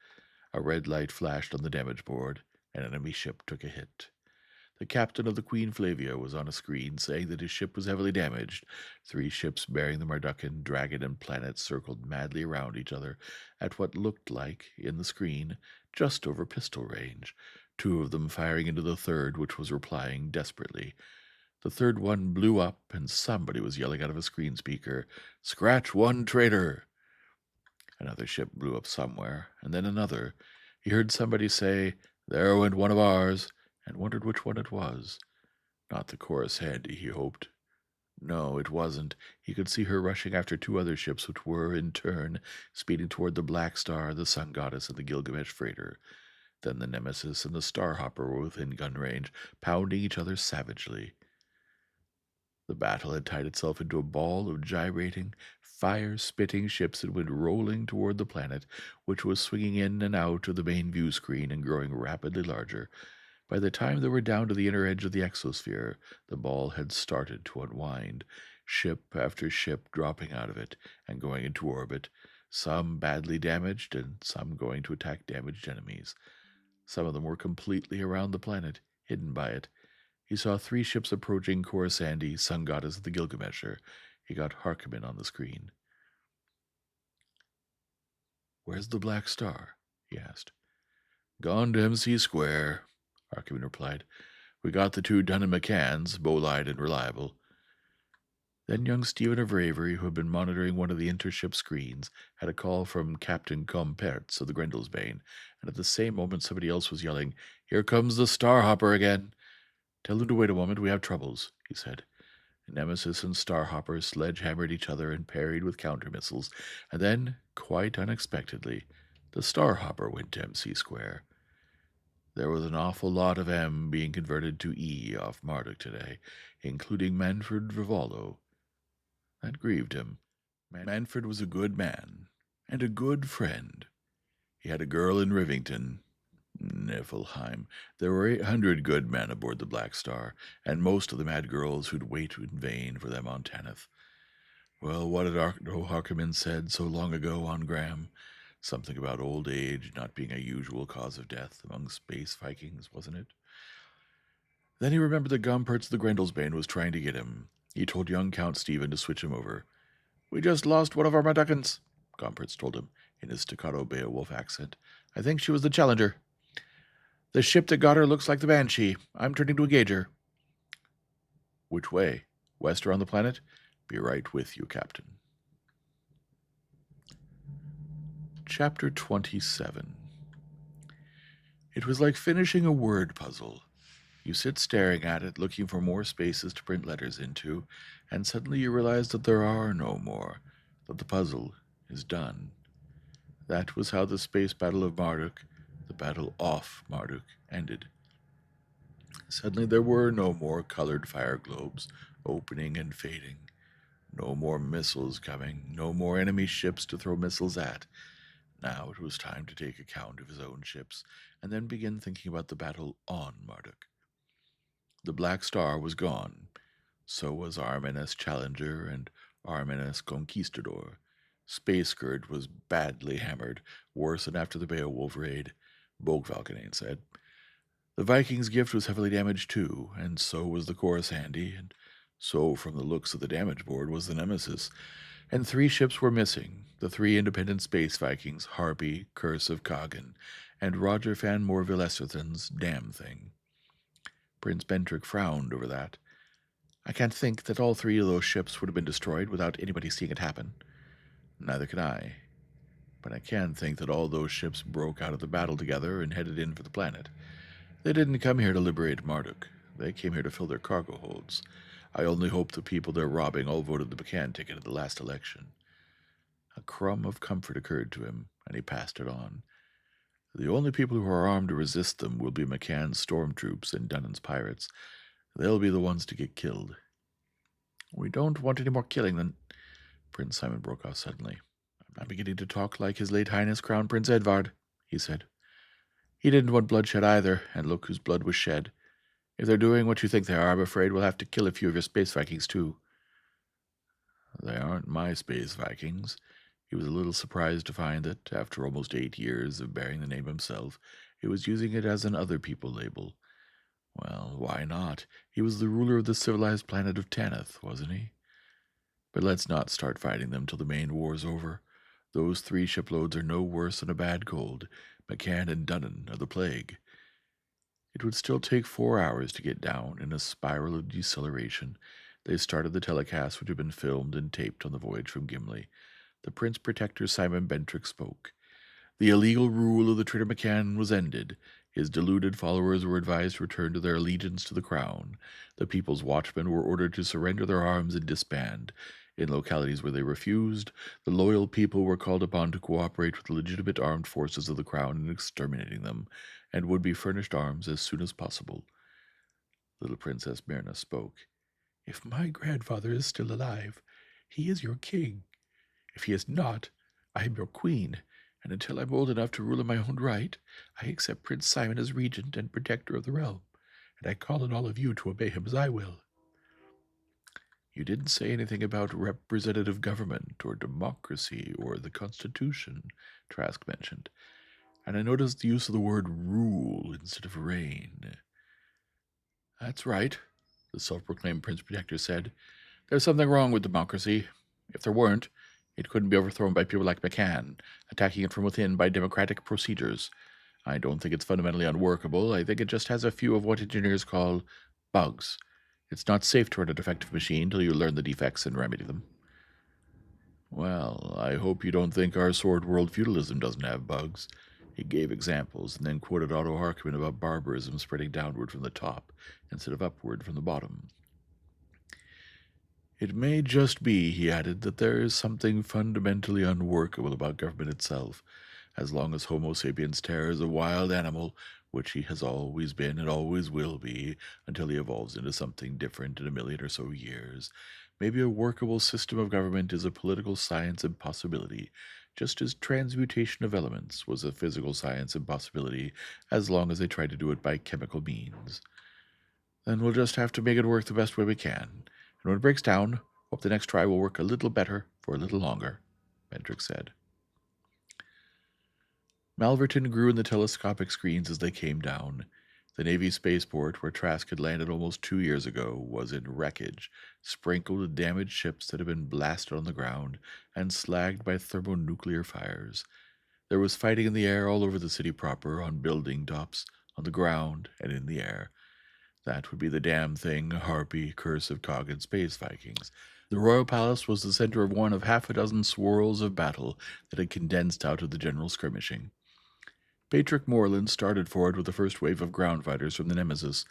A red light flashed on the damage board. An enemy ship took a hit. The captain of the Queen Flavia was on a screen saying that his ship was heavily damaged. 3 ships bearing the Mardukan, Dragon, and Planet circled madly around each other at what looked like, in the screen, just over pistol range, 2 of them firing into the third, which was replying desperately. The third one blew up, and somebody was yelling out of a screen speaker, "Scratch one traitor!" Another ship blew up somewhere, and then another. He heard somebody say, "There went one of ours," and wondered which one it was. Not the chorus Handy, he hoped. No, it wasn't. He could see her rushing after 2 other ships which were, in turn, speeding toward the Black Star, the Sun Goddess, and the Gilgamesh freighter. Then the Nemesis and the Starhopper were within gun range, pounding each other savagely. The battle had tied itself into a ball of gyrating, fire-spitting ships that went rolling toward the planet, which was swinging in and out of the main view screen and growing rapidly larger. By the time they were down to the inner edge of the exosphere, the ball had started to unwind, ship after ship dropping out of it and going into orbit, some badly damaged and some going to attack damaged enemies. Some of them were completely around the planet, hidden by it. He saw 3 ships approaching Coruscant, Sun Goddess of the Gilgamesher. He got Harkonnen on the screen. "Where's the Black Star?" he asked. "Gone to MC Square," Harkonnen replied. "We got the 2 Dunn and McCanns, Bolide and Reliable." Then young Stephen of Avery, who had been monitoring one of the intership screens, had a call from Captain Compertz of the Grendelsbane, and at the same moment somebody else was yelling, "Here comes the Starhopper again!" "Tell him to wait a moment, we have troubles," he said. Nemesis and Starhopper sledgehammered each other and parried with counter-missiles, and then, quite unexpectedly, the Starhopper went to MC Square. There was an awful lot of M being converted to E off Marduk today, including Manfred Vivallo. That grieved him. Manfred was a good man, and a good friend. He had a girl in Rivington, Niflheim. There were 800 good men aboard the Black Star, and most of them had girls who'd wait in vain for them on Tanith. Well, what had Harkonnen said so long ago on Graham? Something about old age not being a usual cause of death among space Vikings, wasn't it? Then he remembered that Gompertz of the Grendelsbane was trying to get him. He told young Count Stephen to switch him over. "We just lost one of our Mardukans," Gompertz told him, in his staccato Beowulf accent. "I think she was the Challenger. The ship that got her looks like the Banshee. I'm turning to engage her." "Which way? West or on the planet?" "Be right with you, Captain." Chapter 27. It was like finishing a word puzzle. You sit staring at it, looking for more spaces to print letters into, and suddenly you realize that there are no more, that the puzzle is done. That was how the space battle of Marduk, the battle off Marduk, ended. Suddenly there were no more colored fire globes, opening and fading. No more missiles coming, no more enemy ships to throw missiles at. Now it was time to take account of his own ships, and then begin thinking about the battle on Marduk. The Black Star was gone. So was RMNS Challenger and RMNS Conquistador. Space Skirt was badly hammered, worse than after the Beowulf raid, Bogvalkenane said. The Viking's gift was heavily damaged too, and so was the Chorus Handy, and so, from the looks of the damage board, was the Nemesis. And 3 ships were missing, the 3 independent space Vikings, Harpy, Curse of Kagan, and Roger Van Morville Esserthan's Damn Thing. Prince Bentrick frowned over that. "I can't think that all 3 of those ships would have been destroyed without anybody seeing it happen." "Neither can I. But I can think that all those ships broke out of the battle together and headed in for the planet. They didn't come here to liberate Marduk. They came here to fill their cargo holds. I only hope the people they're robbing all voted the McCann ticket at the last election." A crumb of comfort occurred to him, and he passed it on. "The only people who are armed to resist them will be McCann's stormtroops and Dunnan's pirates. They'll be the ones to get killed." "We don't want any more killing then." Prince Simon broke off suddenly. I'm beginning to talk like His late Highness Crown Prince Edvard, he said. He didn't want bloodshed either, and look whose blood was shed. If they're doing what you think they are, I'm afraid we'll have to kill a few of your space Vikings, too. They aren't my space Vikings. He was a little surprised to find that, after almost 8 years of bearing the name himself, he was using it as an other people label. Well, why not? He was the ruler of the civilized planet of Tanith, wasn't he? But let's not start fighting them till the main war's over. Those 3 shiploads are no worse than a bad cold. McCann and Dunnan are the plague. It would still take 4 hours to get down in a spiral of deceleration. They started the telecast, which had been filmed and taped on the voyage from Gimli. The Prince Protector Simon Bentrick spoke. The illegal rule of the Traitor McCann was ended. His deluded followers were advised to return to their allegiance to the crown. The People's Watchmen were ordered to surrender their arms and disband. In localities where they refused, the loyal people were called upon to cooperate with the legitimate armed forces of the crown in exterminating them, and would be furnished arms as soon as possible. Little Princess Myrna spoke. If my grandfather is still alive, he is your king. If he is not, I am your queen, and until I'm old enough to rule in my own right, I accept Prince Simon as regent and protector of the realm, and I call on all of you to obey him as I will. You didn't say anything about representative government or democracy or the Constitution, Trask mentioned, and I noticed the use of the word rule instead of reign. That's right, the self-proclaimed Prince Protector said. There's something wrong with democracy. If there weren't, it couldn't be overthrown by people like McCann, attacking it from within by democratic procedures. I don't think it's fundamentally unworkable. I think it just has a few of what engineers call bugs. It's not safe to run a defective machine until you learn the defects and remedy them. Well, I hope you don't think our sword world feudalism doesn't have bugs. He gave examples and then quoted Otto Harkman about barbarism spreading downward from the top instead of upward from the bottom. It may just be, he added, that there is something fundamentally unworkable about government itself, as long as Homo sapiens terror is a wild animal, which he has always been and always will be, until he evolves into something different in 1,000,000 or so years. Maybe a workable system of government is a political science impossibility, just as transmutation of elements was a physical science impossibility, as long as they tried to do it by chemical means. Then we'll just have to make it work the best way we can. And when it breaks down, hope the next try will work a little better for a little longer, Bentrick said. Malverton grew in the telescopic screens as they came down. The Navy spaceport, where Trask had landed almost 2 years ago, was in wreckage, sprinkled with damaged ships that had been blasted on the ground and slagged by thermonuclear fires. There was fighting in the air all over the city proper, on building tops, on the ground, and in the air. That would be the damn thing, Harpy, Curse of Cog, and Space Vikings. The royal palace was the center of one of half a dozen swirls of battle that had condensed out of the general skirmishing. Patrick Moreland started for it with the first wave of ground fighters from the Nemesis.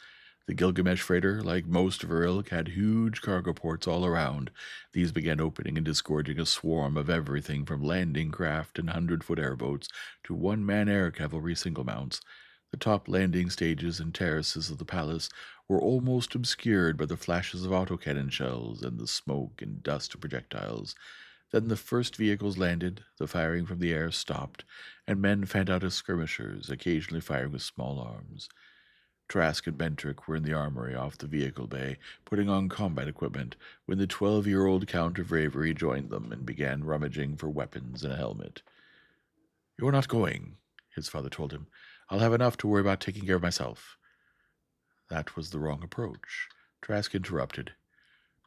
The Gilgamesh freighter, like most of her ilk, had huge cargo ports all around. These began opening and disgorging a swarm of everything from landing craft and 100-foot airboats to one-man air cavalry single mounts. The top landing stages and terraces of the palace were almost obscured by the flashes of autocannon shells and the smoke and dust of projectiles. Then the first vehicles landed, the firing from the air stopped, and men fanned out as skirmishers, occasionally firing with small arms. Trask and Bentrick were in the armory off the vehicle bay, putting on combat equipment, when the 12-year-old Count of Ravery joined them and began rummaging for weapons and a helmet. "You're not going," his father told him. "I'll have enough to worry about taking care of myself." That was the wrong approach. Trask interrupted.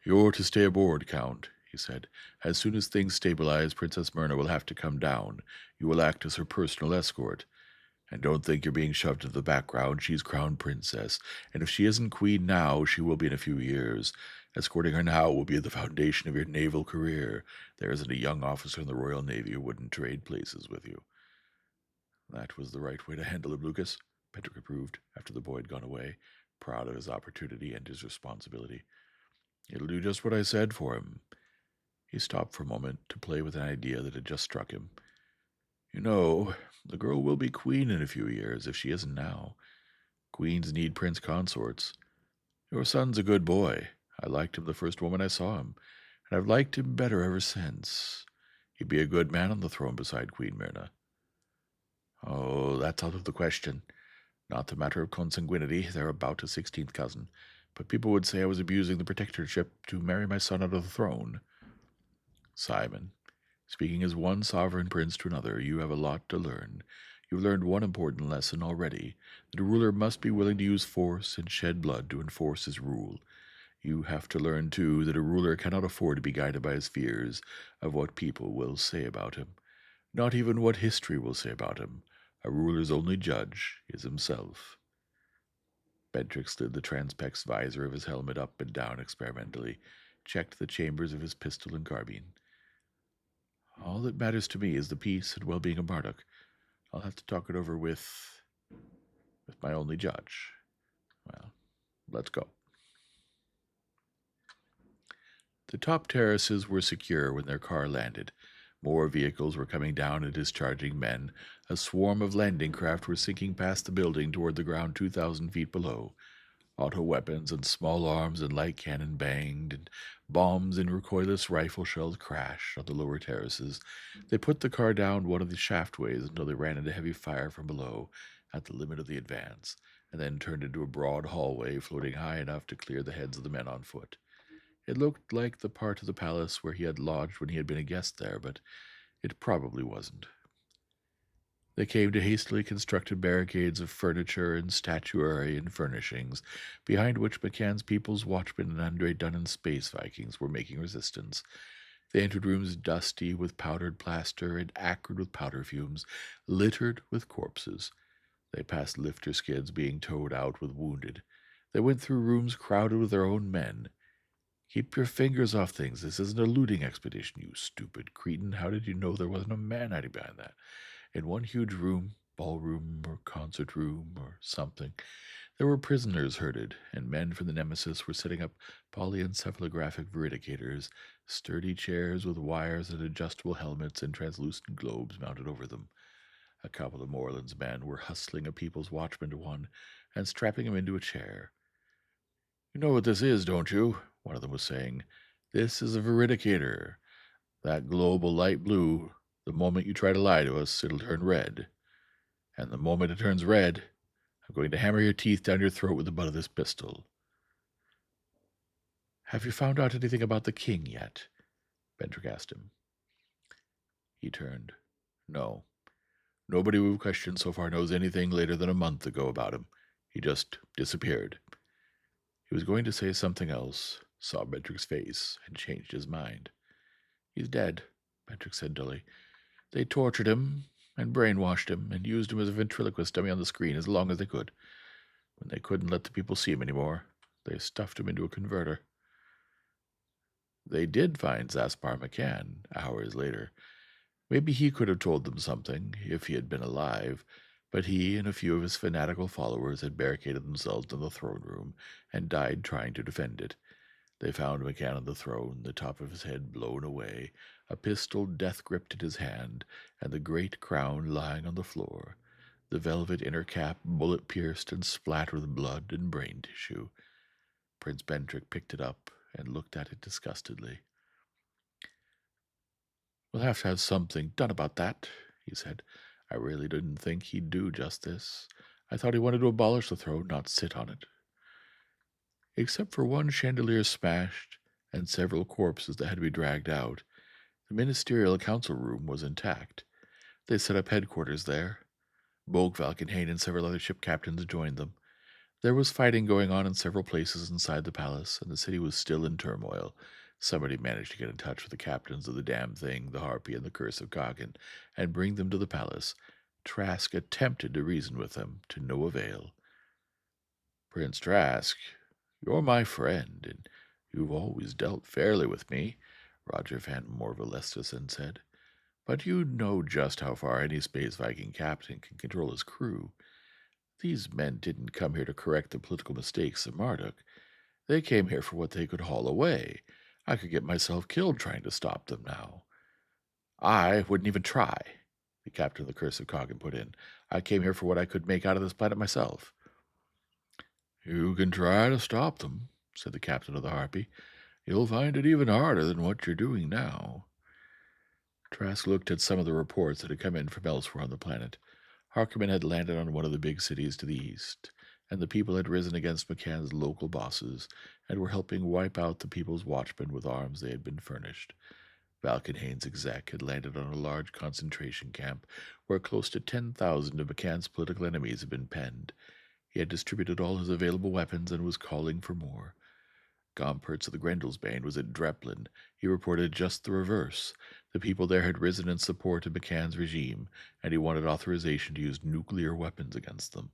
"You're to stay aboard, Count," he said. "As soon as things stabilize, Princess Myrna will have to come down. You will act as her personal escort. And don't think you're being shoved into the background. She's crown princess, and if she isn't queen now, she will be in a few years. Escorting her now will be the foundation of your naval career. There isn't a young officer in the Royal Navy who wouldn't trade places with you." That was the right way to handle him, Lucas, Patrick approved, after the boy had gone away, proud of his opportunity and his responsibility. "It'll do just what I said for him." He stopped for a moment to play with an idea that had just struck him. "You know, the girl will be queen in a few years, if she isn't now. Queens need prince consorts. Your son's a good boy. I liked him the first moment I saw him, and I've liked him better ever since. He'd be a good man on the throne beside Queen Myrna. Oh, that's out of the question. Not a matter of consanguinity, they're about a 16th cousin, but people would say I was abusing the protectorship to marry my son out of the throne. Simon, speaking as one sovereign prince to another, you have a lot to learn. You've learned one important lesson already, that a ruler must be willing to use force and shed blood to enforce his rule. You have to learn, too, that a ruler cannot afford to be guided by his fears of what people will say about him, not even what history will say about him. A ruler's only judge is himself. Bentrick slid the transpex visor of his helmet up and down experimentally, checked the chambers of his pistol and carbine. All that matters to me is the peace and well-being of Marduk. I'll have to talk it over with my only judge. Well, let's go. The top terraces were secure when their car landed. More vehicles were coming down and discharging men. A swarm of landing craft were sinking past the building toward the ground 2,000 feet below. Auto weapons and small arms and light cannon banged, and bombs and recoilless rifle shells crashed on the lower terraces. They put the car down one of the shaftways until they ran into heavy fire from below at the limit of the advance, and then turned into a broad hallway floating high enough to clear the heads of the men on foot. It looked like the part of the palace where he had lodged when he had been a guest there, but it probably wasn't. They came to hastily constructed barricades of furniture and statuary and furnishings, behind which McCann's People's Watchmen and Andre Dunnan's Space Vikings were making resistance. They entered rooms dusty with powdered plaster and acrid with powder fumes, littered with corpses. They passed lifter skids being towed out with wounded. They went through rooms crowded with their own men. Keep your fingers off things. This isn't a looting expedition, you stupid cretin. How did you know there wasn't a man hiding behind that? In one huge room, ballroom or concert room or something, there were prisoners herded, and men from the Nemesis were setting up polyencephalographic veridicators, sturdy chairs with wires and adjustable helmets and translucent globes mounted over them. A couple of Moreland's men were hustling a People's Watchman to one and strapping him into a chair. You know what this is, don't you? One of them was saying. This is a veridicator. That globe will light blue. The moment you try to lie to us, it'll turn red. And the moment it turns red, I'm going to hammer your teeth down your throat with the butt of this pistol. Have you found out anything about the king yet? Bentrick asked him. He turned. No. Nobody we've questioned so far knows anything later than a month ago about him. He just disappeared. He was going to say something else, saw Bentrick's face, and changed his mind. He's dead, Bentrick said dully. They tortured him and brainwashed him and used him as a ventriloquist dummy on the screen as long as they could. When they couldn't let the people see him anymore, they stuffed him into a converter. They did find Zaspar McCann hours later. Maybe he could have told them something if he had been alive, but he and a few of his fanatical followers had barricaded themselves in the throne room and died trying to defend it. They found McCann on the throne, the top of his head blown away, a pistol death-gripped in his hand, and the great crown lying on the floor, the velvet inner cap bullet-pierced and splattered with blood and brain tissue. Prince Bentrick picked it up and looked at it disgustedly. We'll have to have something done about that, he said. I really didn't think he'd do just this. I thought he wanted to abolish the throne, not sit on it. Except for one chandelier smashed and several corpses that had to be dragged out, the ministerial council room was intact. They set up headquarters there. Bolgvalkenhayn and several other ship captains joined them. There was fighting going on in several places inside the palace, and the city was still in turmoil. Somebody managed to get in touch with the captains of the Damn Thing, the Harpy, and the Curse of Goggin, and bring them to the palace. Trask attempted to reason with them, to no avail. Prince Trask, you're my friend, and you've always dealt fairly with me, Roger Van Morvalesteson said. But you know just how far any Space Viking captain can control his crew. These men didn't come here to correct the political mistakes of Marduk. They came here for what they could haul away. I could get myself killed trying to stop them now. I wouldn't even try, the captain of the Curse of Coggin put in. I came here for what I could make out of this planet myself. You can try to stop them, said the captain of the Harpy. You'll find it even harder than what you're doing now. Trask looked at some of the reports that had come in from elsewhere on the planet. Harkerman had landed on one of the big cities to the east, and the people had risen against McCann's local bosses and were helping wipe out the People's Watchmen with arms they had been furnished. Valkenhayn's exec had landed on a large concentration camp where close to 10,000 of McCann's political enemies had been penned. He had distributed all his available weapons and was calling for more. Gompertz of the Grendelsbane was at Dreplin. He reported just the reverse. The people there had risen in support of McCann's regime, and he wanted authorization to use nuclear weapons against them.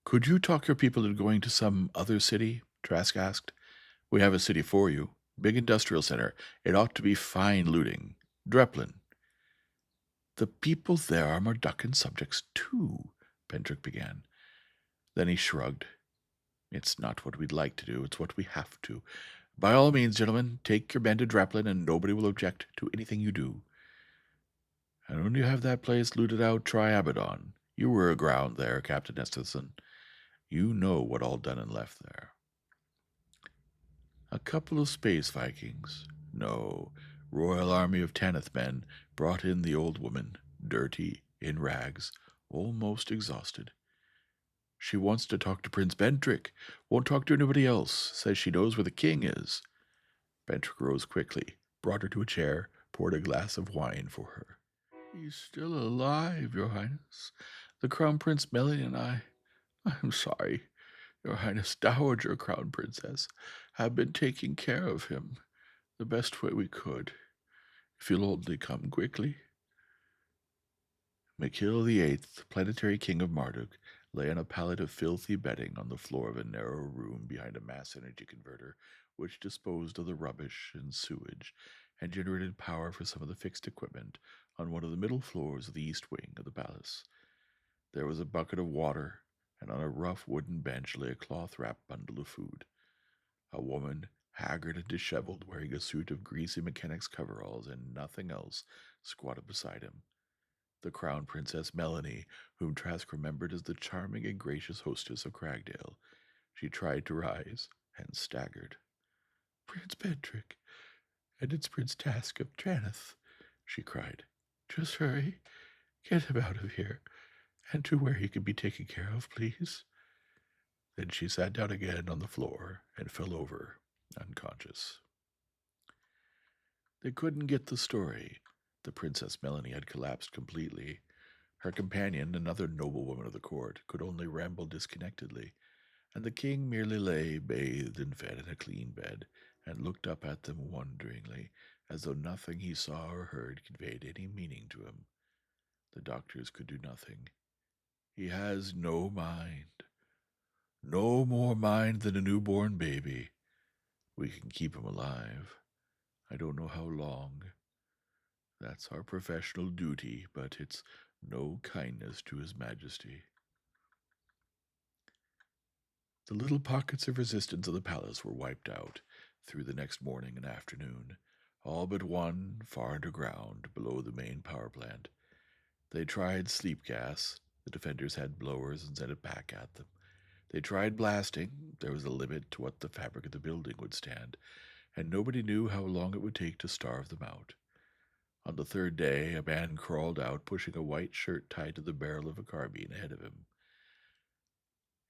"Could you talk your people into going to some other city?" Trask asked. "We have a city for you. Big industrial center. It ought to be fine looting. Dreplin." "The people there are Mardukan subjects, too," Pendrick began. Then he shrugged. "It's not what we'd like to do, it's what we have to. By all means, gentlemen, take your men to Dreplin, and nobody will object to anything you do. And when you have that place looted out, try Abaddon. You were aground there, Captain Esterson. You know what all done and left there." "A couple of space Vikings. No, Royal Army of Tanith men brought in the old woman, dirty, in rags, almost exhausted. She wants to talk to Prince Bentrick, won't talk to anybody else, says she knows where the king is." Bentrick rose quickly, brought her to a chair, poured a glass of wine for her. "He's still alive, Your Highness. The Crown Prince Melanie and I'm sorry, Your Highness, Dowager Crown Princess, have been taking care of him the best way we could. If you'll only come quickly." Mikhail VIII, planetary king of Marduk, lay on a pallet of filthy bedding on the floor of a narrow room behind a mass energy converter which disposed of the rubbish and sewage and generated power for some of the fixed equipment on one of the middle floors of the east wing of the palace. There was a bucket of water, and on a rough wooden bench lay a cloth-wrapped bundle of food. A woman, haggard and disheveled, wearing a suit of greasy mechanic's coveralls and nothing else, squatted beside him. The Crown Princess Melanie, whom Trask remembered as the charming and gracious hostess of Cragdale. She tried to rise, and staggered. "Prince Bentrick, and it's Prince Trask of Traneth," she cried. "Just hurry, get him out of here, and to where he can be taken care of, please." Then she sat down again on the floor and fell over, unconscious. They couldn't get the story. The Princess Melanie had collapsed completely. Her companion, another noblewoman of the court, could only ramble disconnectedly, and the king merely lay, bathed and fed in a clean bed, and looked up at them wonderingly, as though nothing he saw or heard conveyed any meaning to him. The doctors could do nothing. "He has no mind. No more mind than a newborn baby. We can keep him alive. I don't know how long. That's our professional duty, but it's no kindness to His Majesty." The little pockets of resistance of the palace were wiped out through the next morning and afternoon, all but one far underground below the main power plant. They tried sleep gas. The defenders had blowers and sent it back at them. They tried blasting. There was a limit to what the fabric of the building would stand, and nobody knew how long it would take to starve them out. On the third day, a man crawled out, pushing a white shirt tied to the barrel of a carbine ahead of him.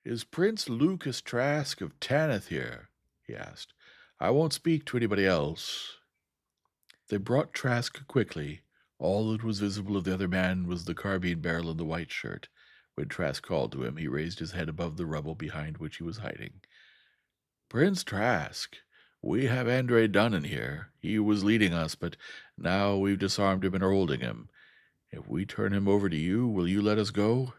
"Is Prince Lucas Trask of Tanith here?" he asked. "I won't speak to anybody else." They brought Trask quickly. All that was visible of the other man was the carbine barrel and the white shirt. When Trask called to him, he raised his head above the rubble behind which he was hiding. "Prince Trask, we have Andre Dunnan here. He was leading us, but now we've disarmed him and are holding him. If we turn him over to you, will you let us go?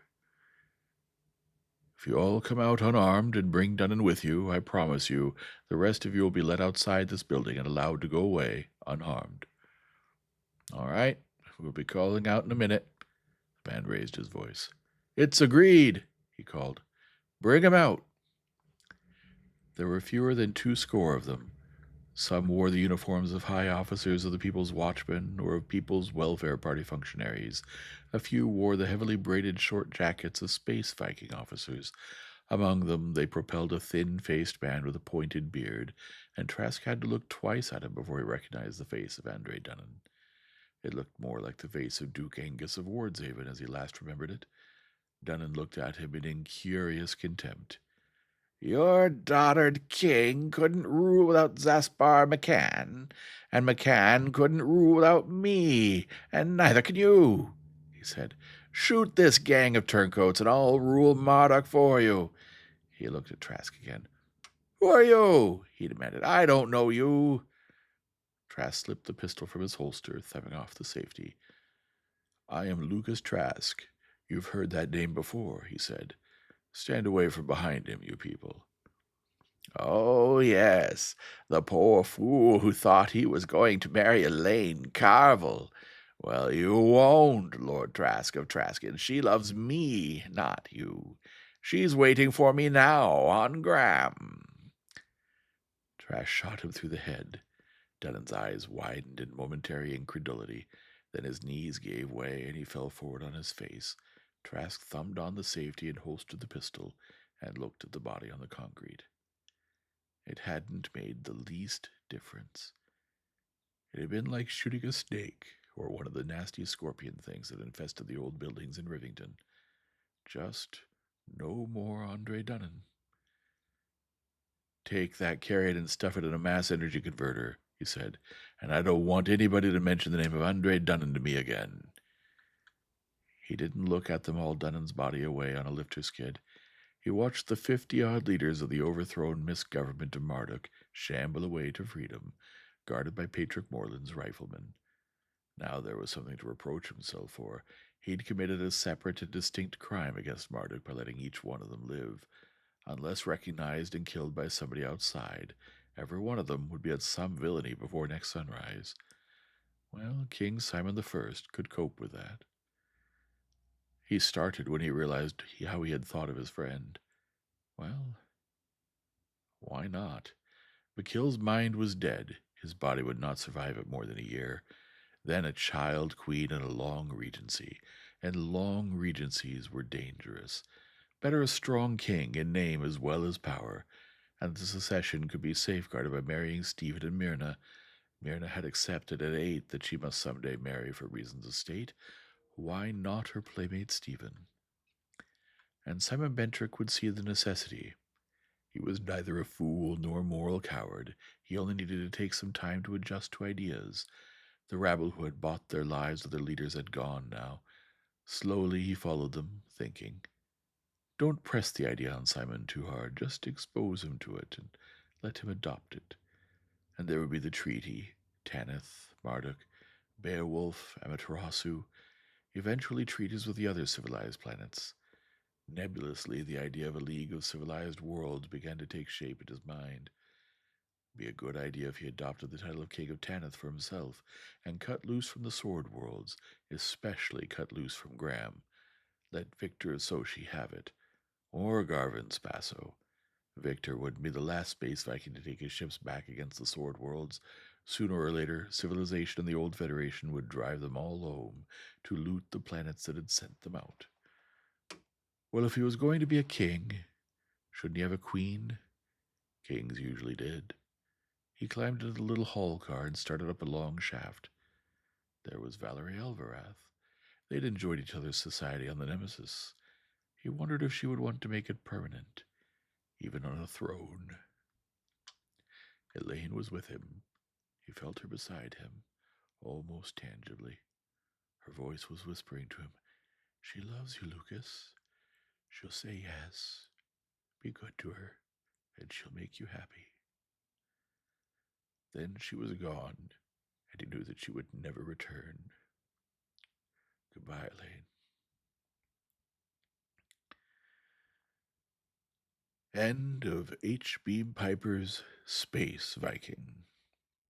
If you all come out unarmed and bring Dunnan with you, I promise you the rest of you will be let outside this building and allowed to go away unharmed." "All right, we'll be calling out in a minute." The man raised his voice. "It's agreed," he called. "Bring him out." There were fewer than 200 of them. Some wore the uniforms of high officers of the People's Watchmen or of People's Welfare Party functionaries. A few wore the heavily braided short jackets of space Viking officers. Among them, they propelled a thin-faced man with a pointed beard, and Trask had to look twice at him before he recognized the face of Andre Dunnan. It looked more like the face of Duke Angus of Wardshaven as he last remembered it. Dunnan looked at him in incurious contempt. "Your dotard king couldn't rule without Zaspar McCann, and McCann couldn't rule without me, and neither can you," he said. "Shoot this gang of turncoats, and I'll rule Marduk for you." He looked at Trask again. "Who are you?" he demanded. "I don't know you." Trask slipped the pistol from his holster, thumbing off the safety. "I am Lucas Trask. You've heard that name before," he said. "Stand away from behind him, you people." "Oh, yes, the poor fool who thought he was going to marry Elaine Carvel. Well, you won't, Lord Trask of Traskin. She loves me, not you. She's waiting for me now on Graham." Trask shot him through the head. Dunnan's eyes widened in momentary incredulity. Then his knees gave way, and he fell forward on his face. Trask thumbed on the safety and holstered the pistol, and looked at the body on the concrete. It hadn't made the least difference. It had been like shooting a snake, or one of the nasty scorpion things that infested the old buildings in Rivington. Just no more Andre Dunnan. "Take that carrot and stuff it in a mass energy converter," he said, "and I don't want anybody to mention the name of Andre Dunnan to me again." He didn't look at them all Dunnan's body away on a lifter skid. He watched the 50-odd leaders of the overthrown misgovernment of Marduk shamble away to freedom, guarded by Patrick Morland's riflemen. Now there was something to reproach himself for. He'd committed a separate and distinct crime against Marduk by letting each one of them live. Unless recognized and killed by somebody outside, every one of them would be at some villainy before next sunrise. Well, King Simon I could cope with that. He started when he realized how he had thought of his friend. Well, why not? McKill's mind was dead. His body would not survive it more than a year. Then a child queen and a long regency. And long regencies were dangerous. Better a strong king in name as well as power. And the succession could be safeguarded by marrying Stephen and Myrna. Myrna had accepted at 8 that she must someday marry for reasons of state. Why not her playmate Stephen? And Simon Bentrick would see the necessity. He was neither a fool nor a moral coward. He only needed to take some time to adjust to ideas. The rabble who had bought their lives of their leaders had gone now. Slowly he followed them, thinking. Don't press the idea on Simon too hard. Just expose him to it and let him adopt it. And there would be the treaty, Tanith, Marduk, Beowulf, Amaterasu, eventually treaties with the other civilized planets. Nebulously, the idea of a league of civilized worlds began to take shape in his mind. Be a good idea if he adopted the title of King of Tanith for himself, and cut loose from the sword worlds, especially cut loose from Graham. Let Victor of Sochi have it, or Garvin Spasso. Victor would be the last space Viking to take his ships back against the sword worlds. Sooner or later, civilization and the old Federation would drive them all home to loot the planets that had sent them out. Well, if he was going to be a king, shouldn't he have a queen? Kings usually did. He climbed into the little hall car and started up a long shaft. There was Valerie Elverath. They'd enjoyed each other's society on the Nemesis. He wondered if she would want to make it permanent, even on a throne. Elaine was with him. He felt her beside him, almost tangibly. Her voice was whispering to him, "She loves you, Lucas. She'll say yes. Be good to her, and she'll make you happy." Then she was gone, and he knew that she would never return. Goodbye, Elaine. End of H.BeamPiper's Space Viking.